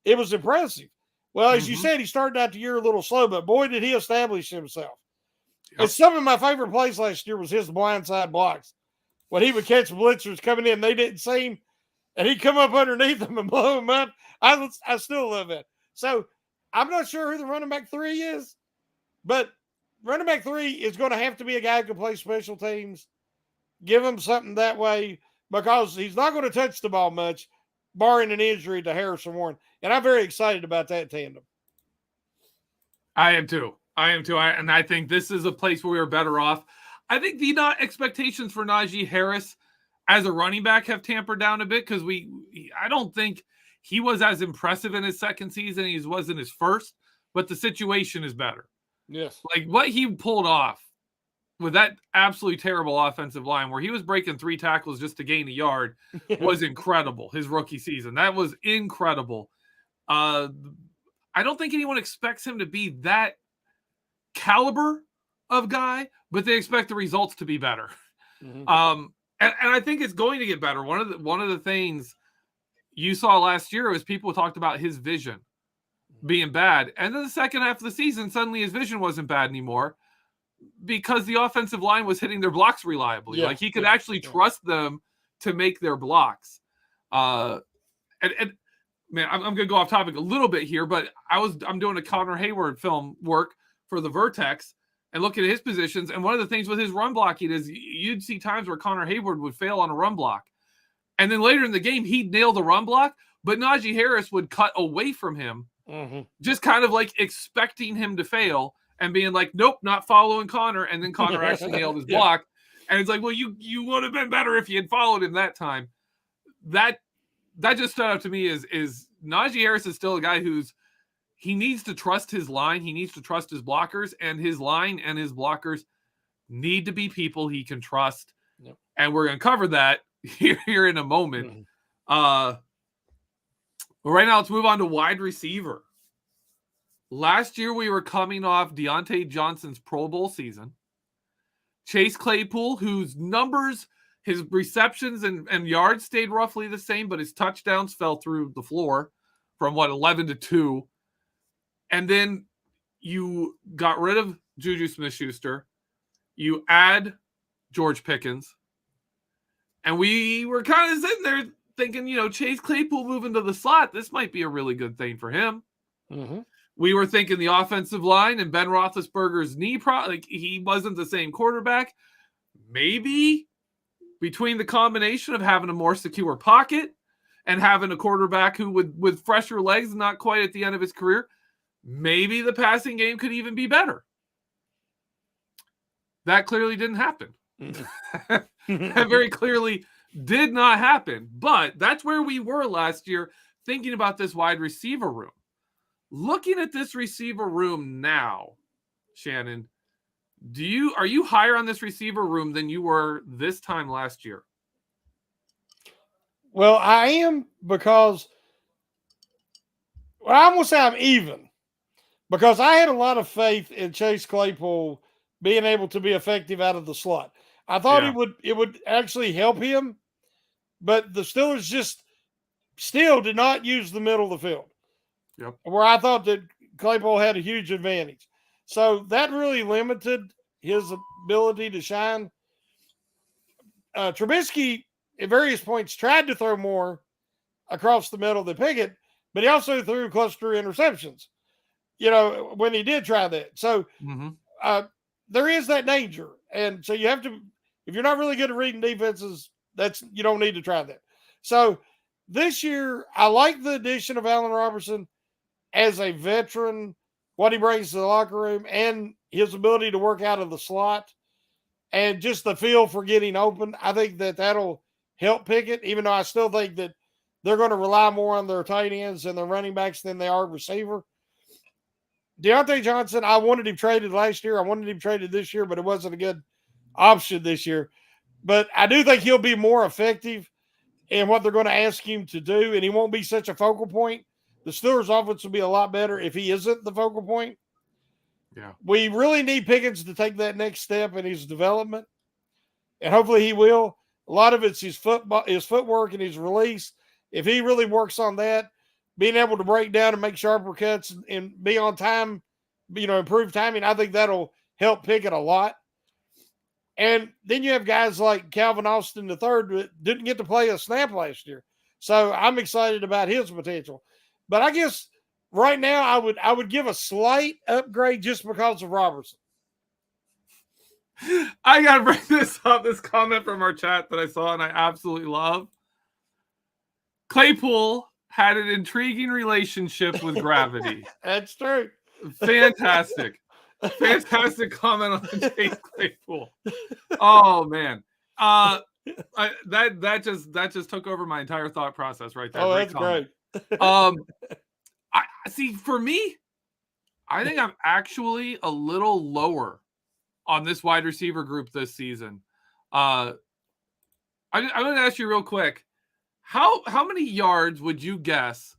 it was impressive. Well, as you said, he started out the year a little slow, but boy, did he establish himself. Yep. And some of my favorite plays last year was his blindside blocks. When he would catch blitzers coming in, they didn't see him, and he'd come up underneath them and blow them up. I still love it. So I'm not sure who the running back 3 is, but running back 3 is going to have to be a guy who can play special teams. Give him something that way because he's not going to touch the ball much, barring an injury to Harrison Warren. And I'm very excited about that tandem. I am too. And I think this is a place where we are better off. I think the expectations for Najee Harris as a running back have tampered down a bit because I don't think he was as impressive in his second season as he was in his first, but the situation is better. Yes. Like what he pulled off with that absolutely terrible offensive line where he was breaking 3 tackles just to gain a yard was incredible. His rookie season. That was incredible. I don't think anyone expects him to be that caliber of guy, but they expect the results to be better. Mm-hmm. And I think it's going to get better. One of the things you saw last year was people talked about his vision being bad. And then the second half of the season, suddenly his vision wasn't bad anymore because the offensive line was hitting their blocks reliably. Like he could actually trust them to make their blocks. And man, I'm going to go off topic a little bit here, but I'm doing a Connor Hayward film work for the Vertex and looking at his positions. And one of the things with his run blocking is you'd see times where Connor Hayward would fail on a run block. And then later in the game, he'd nail the run block, but Najee Harris would cut away from him, just kind of like expecting him to fail and being like, nope, not following Connor. And then Connor actually nailed his block. And it's like, well, you would have been better if you had followed him that time. That just stood out to me is Najee Harris is still a guy he needs to trust his line. He needs to trust his blockers, and his line and his blockers need to be people he can trust. Yep. And we're going to cover that here in a moment. But right now, let's move on to wide receiver. Last year, we were coming off Deontay Johnson's Pro Bowl season. Chase Claypool, whose numbers, his receptions and yards stayed roughly the same, but his touchdowns fell through the floor from 11 to 2. And then you got rid of Juju Smith-Schuster. You add George Pickens. And we were kind of sitting there thinking, Chase Claypool moving to the slot, this might be a really good thing for him. Mm-hmm. We were thinking the offensive line and Ben Roethlisberger's knee, he wasn't the same quarterback. Maybe between the combination of having a more secure pocket and having a quarterback who with fresher legs, not quite at the end of his career, maybe the passing game could even be better. That clearly didn't happen. That very clearly did not happen. But that's where we were last year thinking about this wide receiver room. Looking at this receiver room now, Shannon, are you higher on this receiver room than you were this time last year? Well, I am because I'm going to say I'm even because I had a lot of faith in Chase Claypool being able to be effective out of the slot. I thought it would actually help him, but the Steelers just still did not use the middle of the field. Yep. Where I thought that Claypool had a huge advantage. So that really limited his ability to shine. Trubisky, at various points, tried to throw more across the middle than Pickett, but he also threw a cluster interceptions, when he did try that. So there is that danger. And so you have to, if you're not really good at reading defenses, you don't need to try that. So this year, I like the addition of Allen Robertson as a veteran, what he brings to the locker room, and his ability to work out of the slot, and just the feel for getting open. I think that'll help Pickett, even though I still think that they're going to rely more on their tight ends and their running backs than they are receiver. Deontay Johnson, I wanted him traded last year. I wanted him traded this year, but it wasn't a good option this year. But I do think he'll be more effective in what they're going to ask him to do, and he won't be such a focal point. The Steelers' offense will be a lot better if he isn't the focal point. Yeah. We really need Pickens to take that next step in his development, and hopefully he will. A lot of it's his footwork and his release. If he really works on that, being able to break down and make sharper cuts and be on time, improve timing, I think that'll help Pickett a lot. And then you have guys like Calvin Austin III that didn't get to play a snap last year. So I'm excited about his potential. But I guess right now I would give a slight upgrade just because of Robertson. I got to bring this up, this comment from our chat that I saw and I absolutely love. Claypool had an intriguing relationship with gravity. That's true. Fantastic. Fantastic comment on Chase Claypool. Oh man. That just took over my entire thought process right there. Oh, that's great. I see, for me, I think I'm actually a little lower on this wide receiver group this season. I'm going to ask you real quick. How many yards would you guess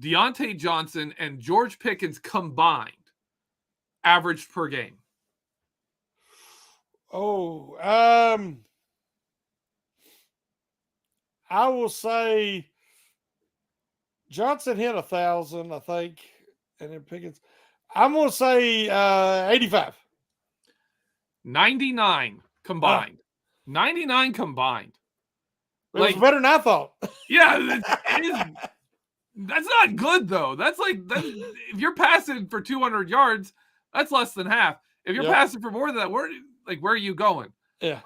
Deontay Johnson and George Pickens combined averaged per game? Oh, I will say Johnson hit 1,000, I think, and then Pickens. I'm gonna say 85. 99 combined. 99 combined. It was better than I thought. Yeah, it is. That's not good though. If you're passing for 200 yards, that's less than half. If you're passing for more than that, where are you going? Yeah.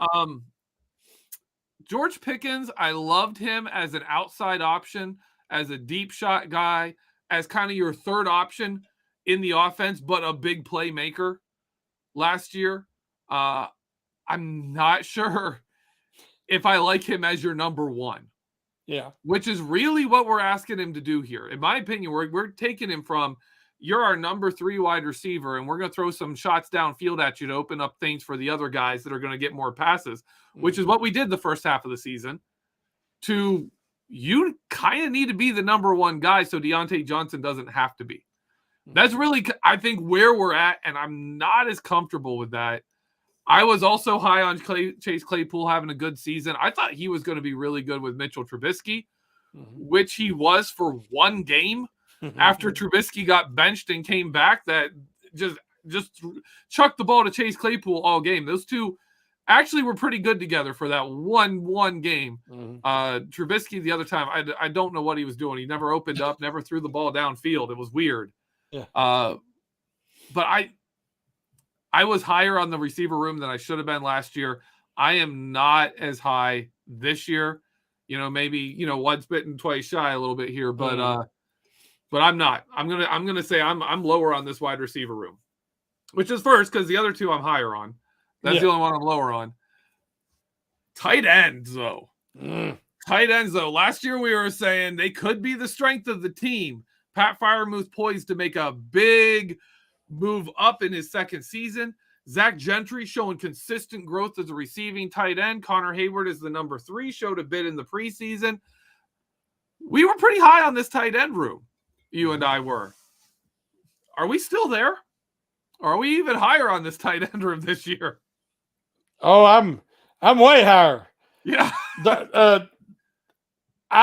George Pickens, I loved him as an outside option, as a deep shot guy, as kind of your third option in the offense, but a big playmaker last year. I'm not sure if I like him as your number one. Yeah. Which is really what we're asking him to do here. In my opinion, we're taking him from, you're our number 3 wide receiver, and we're going to throw some shots downfield at you to open up things for the other guys that are going to get more passes, which is what we did the first half of the season, to you kind of need to be the number 1 guy so Deontay Johnson doesn't have to be. That's really, I think, where we're at, and I'm not as comfortable with that. I was also high on Chase Claypool having a good season. I thought he was going to be really good with Mitchell Trubisky, which he was for one game after Trubisky got benched and came back. That just chucked the ball to Chase Claypool all game. Those two actually were pretty good together for that one game. Trubisky the other time, I don't know what he was doing. He never opened up, never threw the ball downfield. It was weird. Yeah. But I was higher on the receiver room than I should have been last year. I am not as high this year. Maybe, once bitten, twice shy a little bit here, but I'm not. I'm gonna say I'm lower on this wide receiver room, which is first because the other two I'm higher on. That's the only one I'm lower on. Tight ends, though. Tight ends, though. Last year we were saying they could be the strength of the team. Pat Freiermuth poised to make a big move up in his second season. Zach Gentry showing consistent growth as a receiving tight end. Connor Hayward is the number 3, showed a bit in the preseason. We were pretty high on this tight end room. You and I were. Are we still there? Or are we even higher on this tight end room this year? Oh, I'm way higher. Yeah. I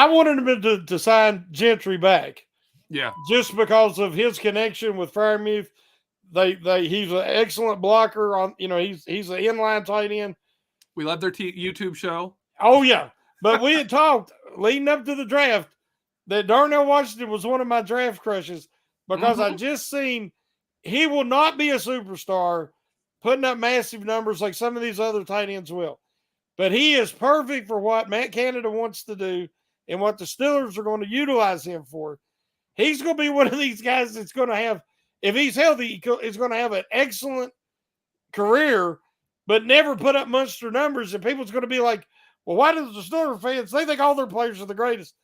wanted him to sign Gentry back. Yeah. Just because of his connection with Freiermuth. He's an excellent blocker on, he's an inline tight end. We love their YouTube show. Oh yeah. But we had talked leading up to the draft that Darnell Washington was one of my draft crushes because I just seen he will not be a superstar putting up massive numbers like some of these other tight ends will. But he is perfect for what Matt Canada wants to do and what the Steelers are going to utilize him for. He's going to be one of these guys that's going to have, if he's healthy, he's going to have an excellent career, but never put up monster numbers. And people's going to be like, well, why do the Steelers fans, they think all their players are the greatest?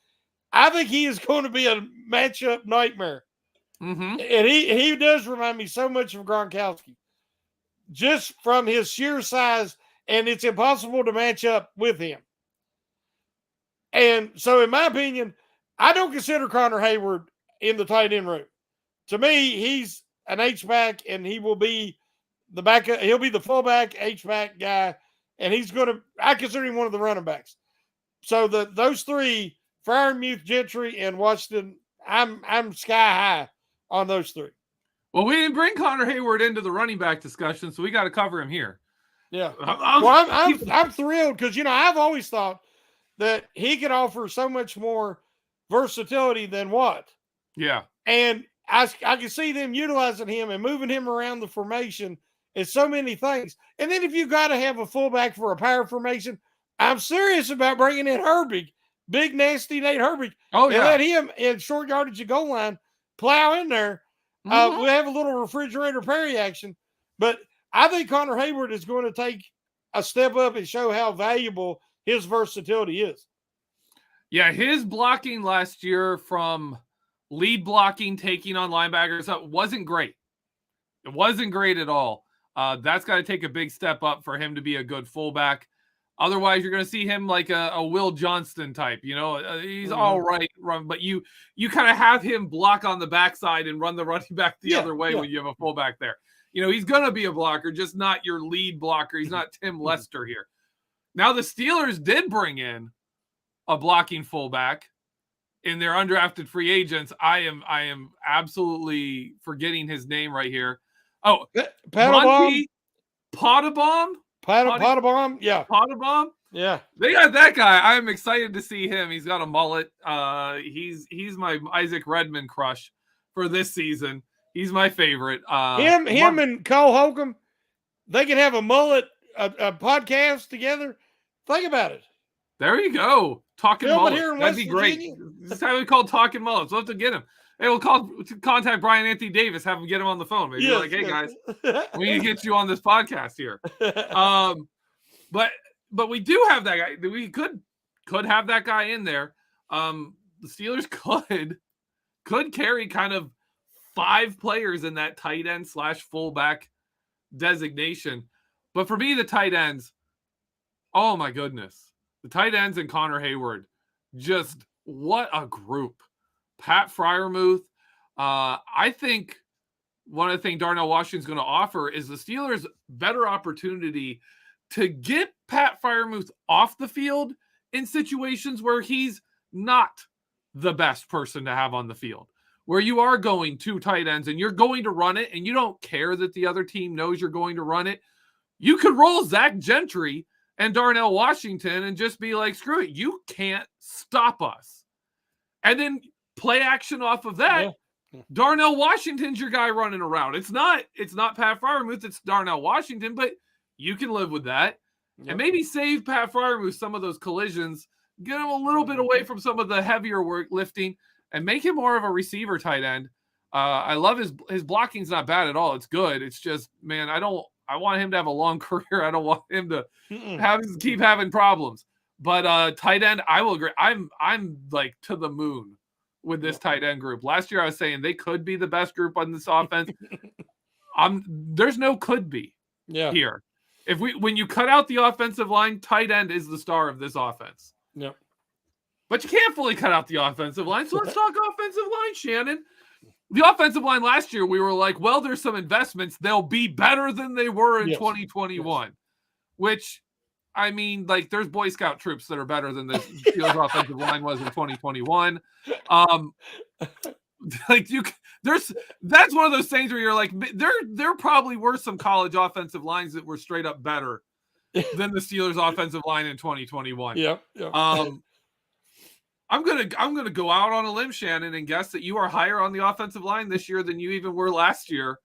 I think he is going to be a matchup nightmare. And he does remind me so much of Gronkowski, just from his sheer size, and it's impossible to match up with him. And so, in my opinion, I don't consider Connor Hayward in the tight end room. To me, he's an H-back, and he will be the backup. He'll be the fullback, H-back guy, and I consider him one of the running backs. So those 3, Freiermuth, Gentry, and Washington, I'm sky high on those 3. Well, we didn't bring Connor Hayward into the running back discussion, so we got to cover him here. Yeah. Well, I'm thrilled because, I've always thought that he could offer so much more versatility than Watt. Yeah. And I can see them utilizing him and moving him around the formation and so many things. And then if you got to have a fullback for a power formation, I'm serious about bringing in Herbig, big, nasty Nate Herbig. Oh, yeah. And let him, in short yardage and goal line, plow in there. We'll have a little refrigerator Perry action. But I think Connor Hayward is going to take a step up and show how valuable his versatility is. Yeah, his blocking last year from lead blocking, taking on linebackers up wasn't great. It wasn't great at all. That's got to take a big step up for him to be a good fullback. Otherwise, you're going to see him like a Will Johnston type. He's all right, but you kind of have him block on the backside and run the running back the other way when you have a fullback there. He's going to be a blocker, just not your lead blocker. He's not Tim Lester here. Now, the Steelers did bring in a blocking fullback in their undrafted free agents. I am absolutely forgetting his name right here. Oh, Pottebaum? Pottebaum? Yeah. Pottebaum? Yeah. They got that guy. I'm excited to see him. He's got a mullet. He's my Isaac Redmond crush for this season. He's my favorite. Him and Cole Holcomb, they can have a mullet a podcast together. Think about it. There you go. Talking Mullets. That'd be great. Virginia. This is how we call Talking Mullets. We'll have to get him. Hey, we'll contact Brian Anthony Davis, have him get him on the phone. Maybe like, hey guys, we need to get you on this podcast here. But we do have that guy. We could have that guy in there. The Steelers could carry kind of 5 players in that tight end / fullback designation. But for me, the tight ends, oh my goodness. The tight ends and Connor Hayward, just what a group. Pat Freiermuth. I think one of the things Darnell Washington's going to offer is the Steelers' better opportunity to get Pat Freiermuth off the field in situations where he's not the best person to have on the field, where you are going 2 tight ends and you're going to run it and you don't care that the other team knows you're going to run it. You could roll Zach Gentry and Darnell Washington and just be like, screw it, you can't stop us. And then play action off of that. Yeah. Darnell Washington's your guy running around. It's not Pat Freiermuth, it's Darnell Washington, but you can live with that. Yep. And maybe save Pat Freiermuth some of those collisions, get him a little bit away from some of the heavier work lifting, and make him more of a receiver tight end. I love his blocking's not bad at all. It's good. It's just, man, I want him to have a long career. I don't want him to keep having problems. But tight end, I will agree. I'm like to the moon with this tight end group. Last year I was saying they could be the best group on this offense. There's no could be here. When you cut out the offensive line, tight end is the star of this offense. Yep. But you can't fully cut out the offensive line. So let's talk offensive line, Shannon. The offensive line last year, we were like, well, there's some investments. They'll be better than they were in 2021, which, I mean, like, there's Boy Scout troops that are better than the Steelers offensive line was in 2021. That's one of those things where you're like, there probably were some college offensive lines that were straight up better than the Steelers offensive line in 2021. Yep. I'm gonna go out on a limb, Shannon, and guess that you are higher on the offensive line this year than you even were last year,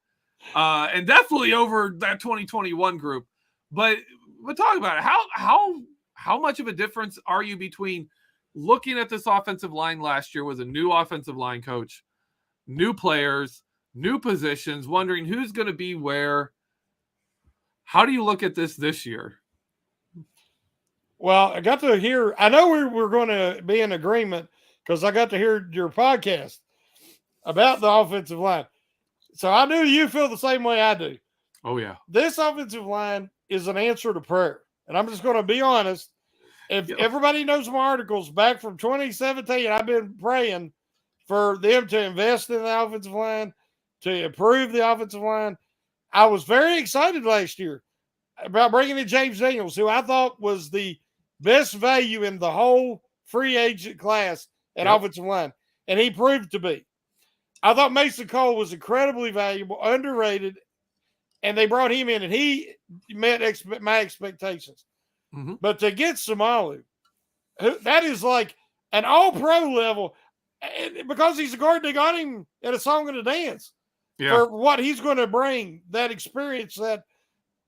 and definitely over that 2021 group. But talk about it. How much of a difference are you between looking at this offensive line last year with a new offensive line coach, new players, new positions, wondering who's going to be where? How do you look at this year? Well, I got to hear, I know we're going to be in agreement because I got to hear your podcast about the offensive line. So I knew you feel the same way I do. Oh, yeah. This offensive line is an answer to prayer. And I'm just going to be honest. If everybody knows my articles back from 2017, I've been praying for them to invest in the offensive line, to improve the offensive line. I was very excited last year about bringing in James Daniels, who I thought was the best value in the whole free agent class at offensive line, and he proved to be. I thought Mason Cole was incredibly valuable, underrated, and they brought him in, and he met my expectations. Mm-hmm. But to get Samalu, that is like an all-pro level, and because he's a guard, they got him at a song and a dance for what he's going to bring, that experience, that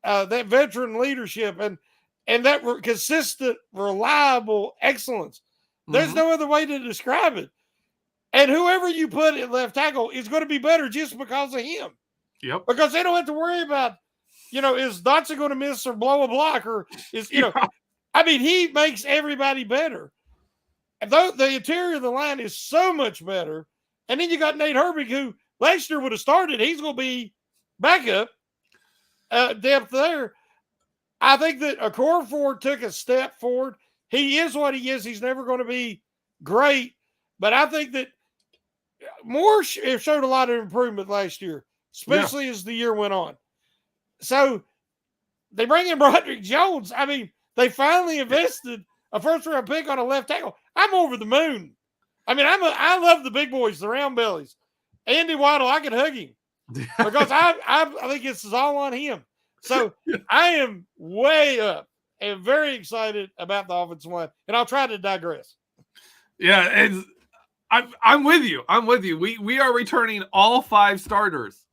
veteran leadership, and that consistent, reliable excellence. There's no other way to describe it. And whoever you put at left tackle is going to be better just because of him. Yep. Because they don't have to worry about, is Dotson going to miss or blow a block, or is, I mean, he makes everybody better. And though the interior of the line is so much better. And then you got Nate Herbig, who last year would have started. He's going to be backup depth there. I think that Okorafor took a step forward. He is what he is. He's never going to be great. But I think that Moore showed a lot of improvement last year, especially as the year went on. So they bring in Broderick Jones. I mean, they finally invested a first-round pick on a left tackle. I'm over the moon. I mean, I love the big boys, the round bellies. Andy Waddle, I could hug him because I think this is all on him. So I am way up and very excited about the offensive line, and I'll try to digress. Yeah, I'm with you. I'm with you. We are returning all 5 starters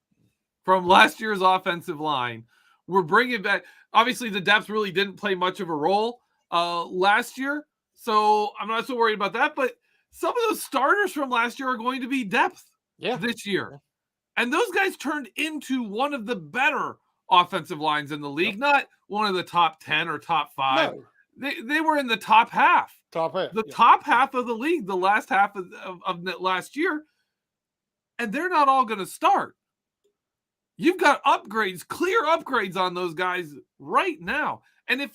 from last year's offensive line. We're bringing back. Obviously, the depth really didn't play much of a role last year, so I'm not so worried about that. But some of those starters from last year are going to be depth this year. And those guys turned into one of the better offensive lines in the league, not one of the top 10 or top 5. No. They were in the top half. Top half. The top half of the league, the last half of last year. And they're not all going to start. You've got upgrades, clear upgrades on those guys right now. And if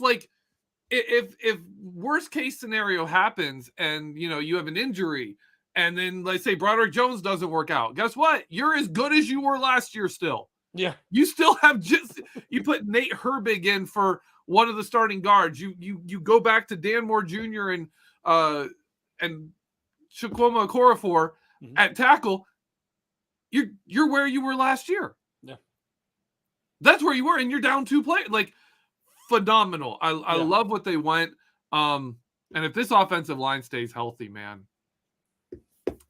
worst case scenario happens and you have an injury and then let's say Broderick Jones doesn't work out, guess what? You're as good as you were last year still. Yeah. You still have you put Nate Herbig in for one of the starting guards. You go back to Dan Moore Jr. and Chukwuma Okorafor at tackle. You're where you were last year. Yeah. That's where you were, and you're down 2 players. Like, phenomenal. I love what they went. And if this offensive line stays healthy, man.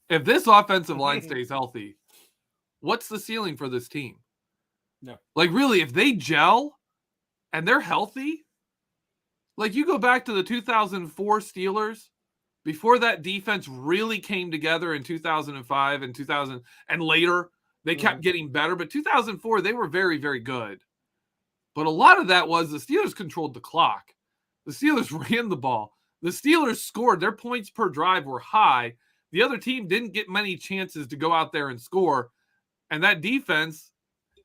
If this offensive line stays healthy, what's the ceiling for this team? No. Like, really, if they gel and they're healthy, like you go back to the 2004 Steelers, before that defense really came together in 2005 and 2000 and later, they kept getting better. But 2004, they were very, very good. But a lot of that was the Steelers controlled the clock. The Steelers ran the ball. The Steelers scored. Their points per drive were high. The other team didn't get many chances to go out there and score. And that defense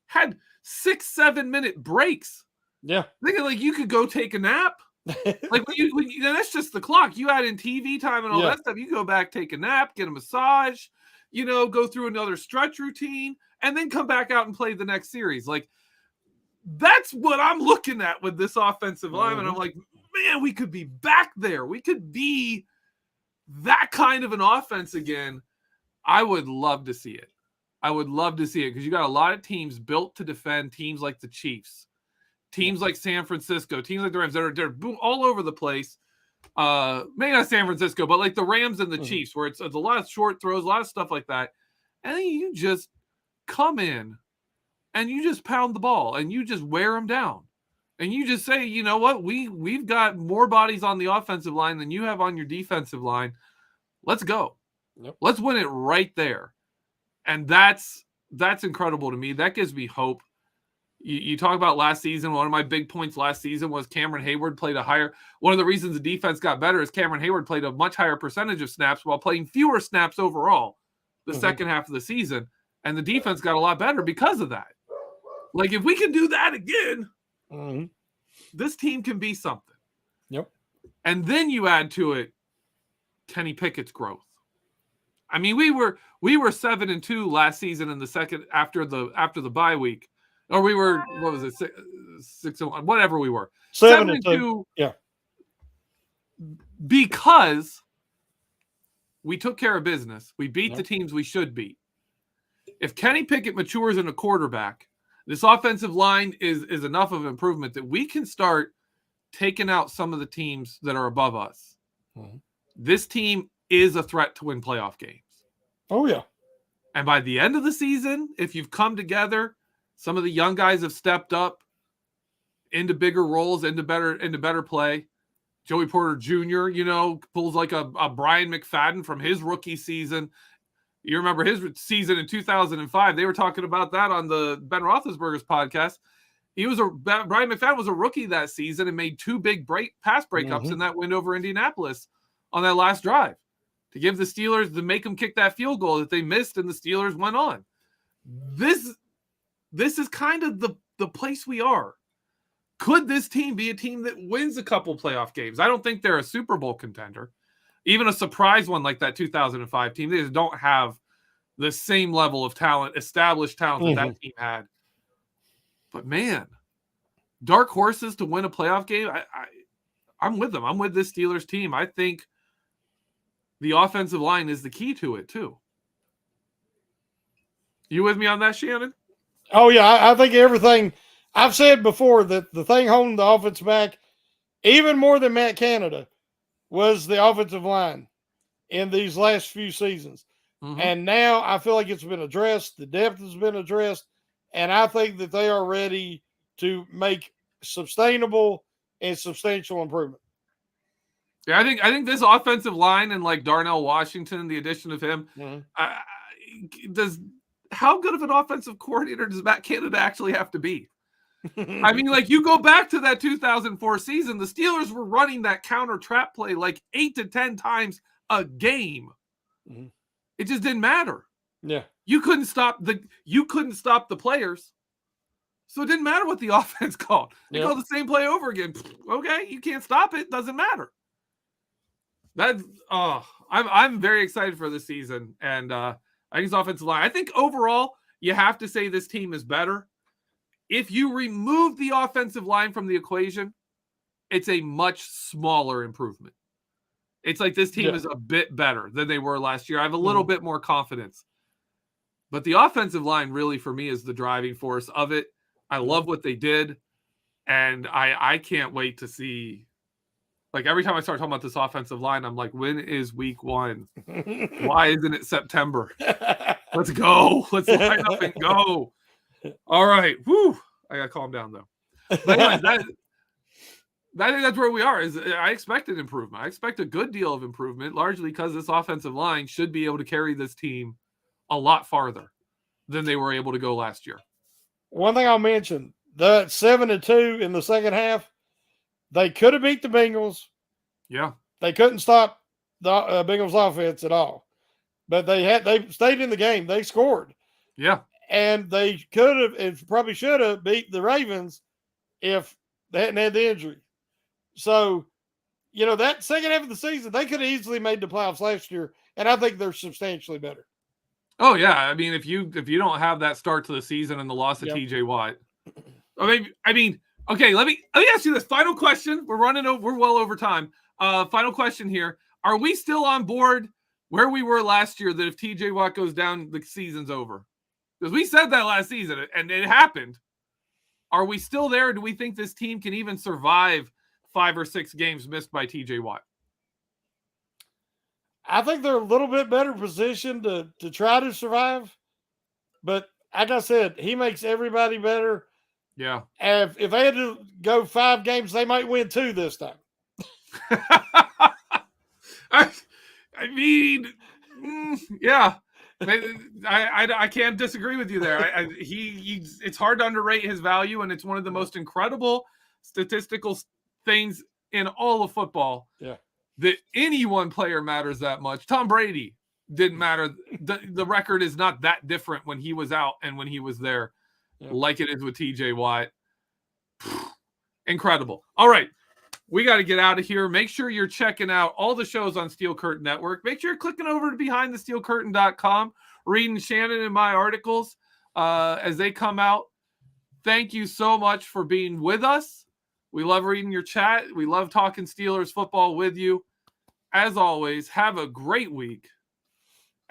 had 6-7 minute breaks. Yeah. Thinking like you could go take a nap. Like that's just the clock. You add in TV time and all that stuff. You go back, take a nap, get a massage, go through another stretch routine, and then come back out and play the next series. Like, that's what I'm looking at with this offensive line. And I'm like, man, we could be back there. We could be that kind of an offense again. I would love to see it. I would love to see it because you got a lot of teams built to defend teams like the Chiefs, teams like San Francisco, teams like the Rams that are all over the place. Maybe not San Francisco, but like the Rams and the Chiefs, where it's a lot of short throws, a lot of stuff like that. And then you just come in and you just pound the ball and you just wear them down. And you just say, you know what? We've got more bodies on the offensive line than you have on your defensive line. Let's go. Yep. Let's win it right there. And that's incredible to me. That gives me hope. You talk about last season. One of my big points last season was Cameron Hayward played one of the reasons the defense got better is Cameron Hayward played a much higher percentage of snaps while playing fewer snaps overall the second half of the season. And the defense got a lot better because of that. Like, if we can do that again, this team can be something. Yep. And then you add to it Kenny Pickett's growth. I mean, we were 7-2 last season in the second after the bye week. Or we were, what was it, 6-1, whatever we were. 7-2. Yeah. Because we took care of business. We beat the teams we should beat. If Kenny Pickett matures in a quarterback, this offensive line is enough of improvement that we can start taking out some of the teams that are above us. This team is a threat to win playoff games. Oh, yeah. And by the end of the season, if you've come together, some of the young guys have stepped up into bigger roles, into better play. Joey Porter Jr., pulls like a Brian McFadden from his rookie season. You remember his season in 2005. They were talking about that on the Ben Roethlisberger's podcast. Brian McFadden was a rookie that season and made 2 big pass breakups in that win over Indianapolis on that last drive to give the Steelers, to make them kick that field goal that they missed and the Steelers went on. This is kind of the place we are. Could this team be a team that wins a couple playoff games? I don't think they're a Super Bowl contender. Even a surprise one like that 2005 team. They just don't have the same level of talent, established talent that team had. But man, dark horses to win a playoff game, I'm with them. I'm with this Steelers team. I think the offensive line is the key to it too. You with me on that, Shannon? Oh yeah, I think everything I've said before that the thing holding the offense back, even more than Matt Canada, was the offensive line in these last few seasons. Mm-hmm. And now I feel like it's been addressed. The depth has been addressed. And I think that they are ready to make sustainable and substantial improvement. Yeah, I think this offensive line and like Darnell Washington, the addition of him, how good of an offensive coordinator does Matt Canada actually have to be? I mean, like you go back to that 2004 season, the Steelers were running that counter trap play like 8 to 10 times a game. Mm-hmm. It just didn't matter. Yeah. You couldn't stop the players. So it didn't matter what the offense called. They called the same play over again. Okay, you can't stop it. Doesn't matter. I'm very excited for this season. And I think it's offensive line. I think overall, you have to say this team is better. If you remove the offensive line from the equation, it's a much smaller improvement. It's like this team is a bit better than they were last year. I have a little bit more confidence. But the offensive line really, for me, is the driving force of it. I love what they did. And I can't wait to see. Like, every time I start talking about this offensive line, I'm like, when is week 1? Why isn't it September? Let's go. Let's line up and go. All right. Whew. I got to calm down, though. But anyways, I think that's where we are. I expect an improvement. I expect a good deal of improvement, largely because this offensive line should be able to carry this team a lot farther than they were able to go last year. One thing I'll mention, the 7-2 in the second half, they could have beat the Bengals. Yeah. They couldn't stop the Bengals offense at all. But they stayed in the game. They scored. Yeah. And they could have and probably should have beat the Ravens if they hadn't had the injury. So, that second half of the season, they could have easily made the playoffs last year, and I think they're substantially better. Oh yeah, I mean, if you don't have that start to the season and the loss of TJ Watt, I mean, okay, let me ask you this final question. We're well over time. Final question here: are we still on board where we were last year that if TJ Watt goes down, the season's over? Because we said that last season, and it happened. Are we still there? Do we think this team can even survive 5 or 6 games missed by TJ Watt? I think they're a little bit better positioned to try to survive. But like I said, he makes everybody better. Yeah. If they had to go 5 games, they might win 2 this time. I mean, yeah. I can't disagree with you there. It's hard to underrate his value, and it's one of the most incredible statistical things in all of football. Yeah. That any one player matters that much. Tom Brady didn't matter. The record is not that different when he was out and when he was there, like it is with TJ Watt. Incredible. All right. We got to get out of here. Make sure you're checking out all the shows on Steel Curtain Network. Make sure you're clicking over to BehindTheSteelCurtain.com, reading Shannon and my articles as they come out. Thank you so much for being with us. We love reading your chat. We love talking Steelers football with you. As always, have a great week.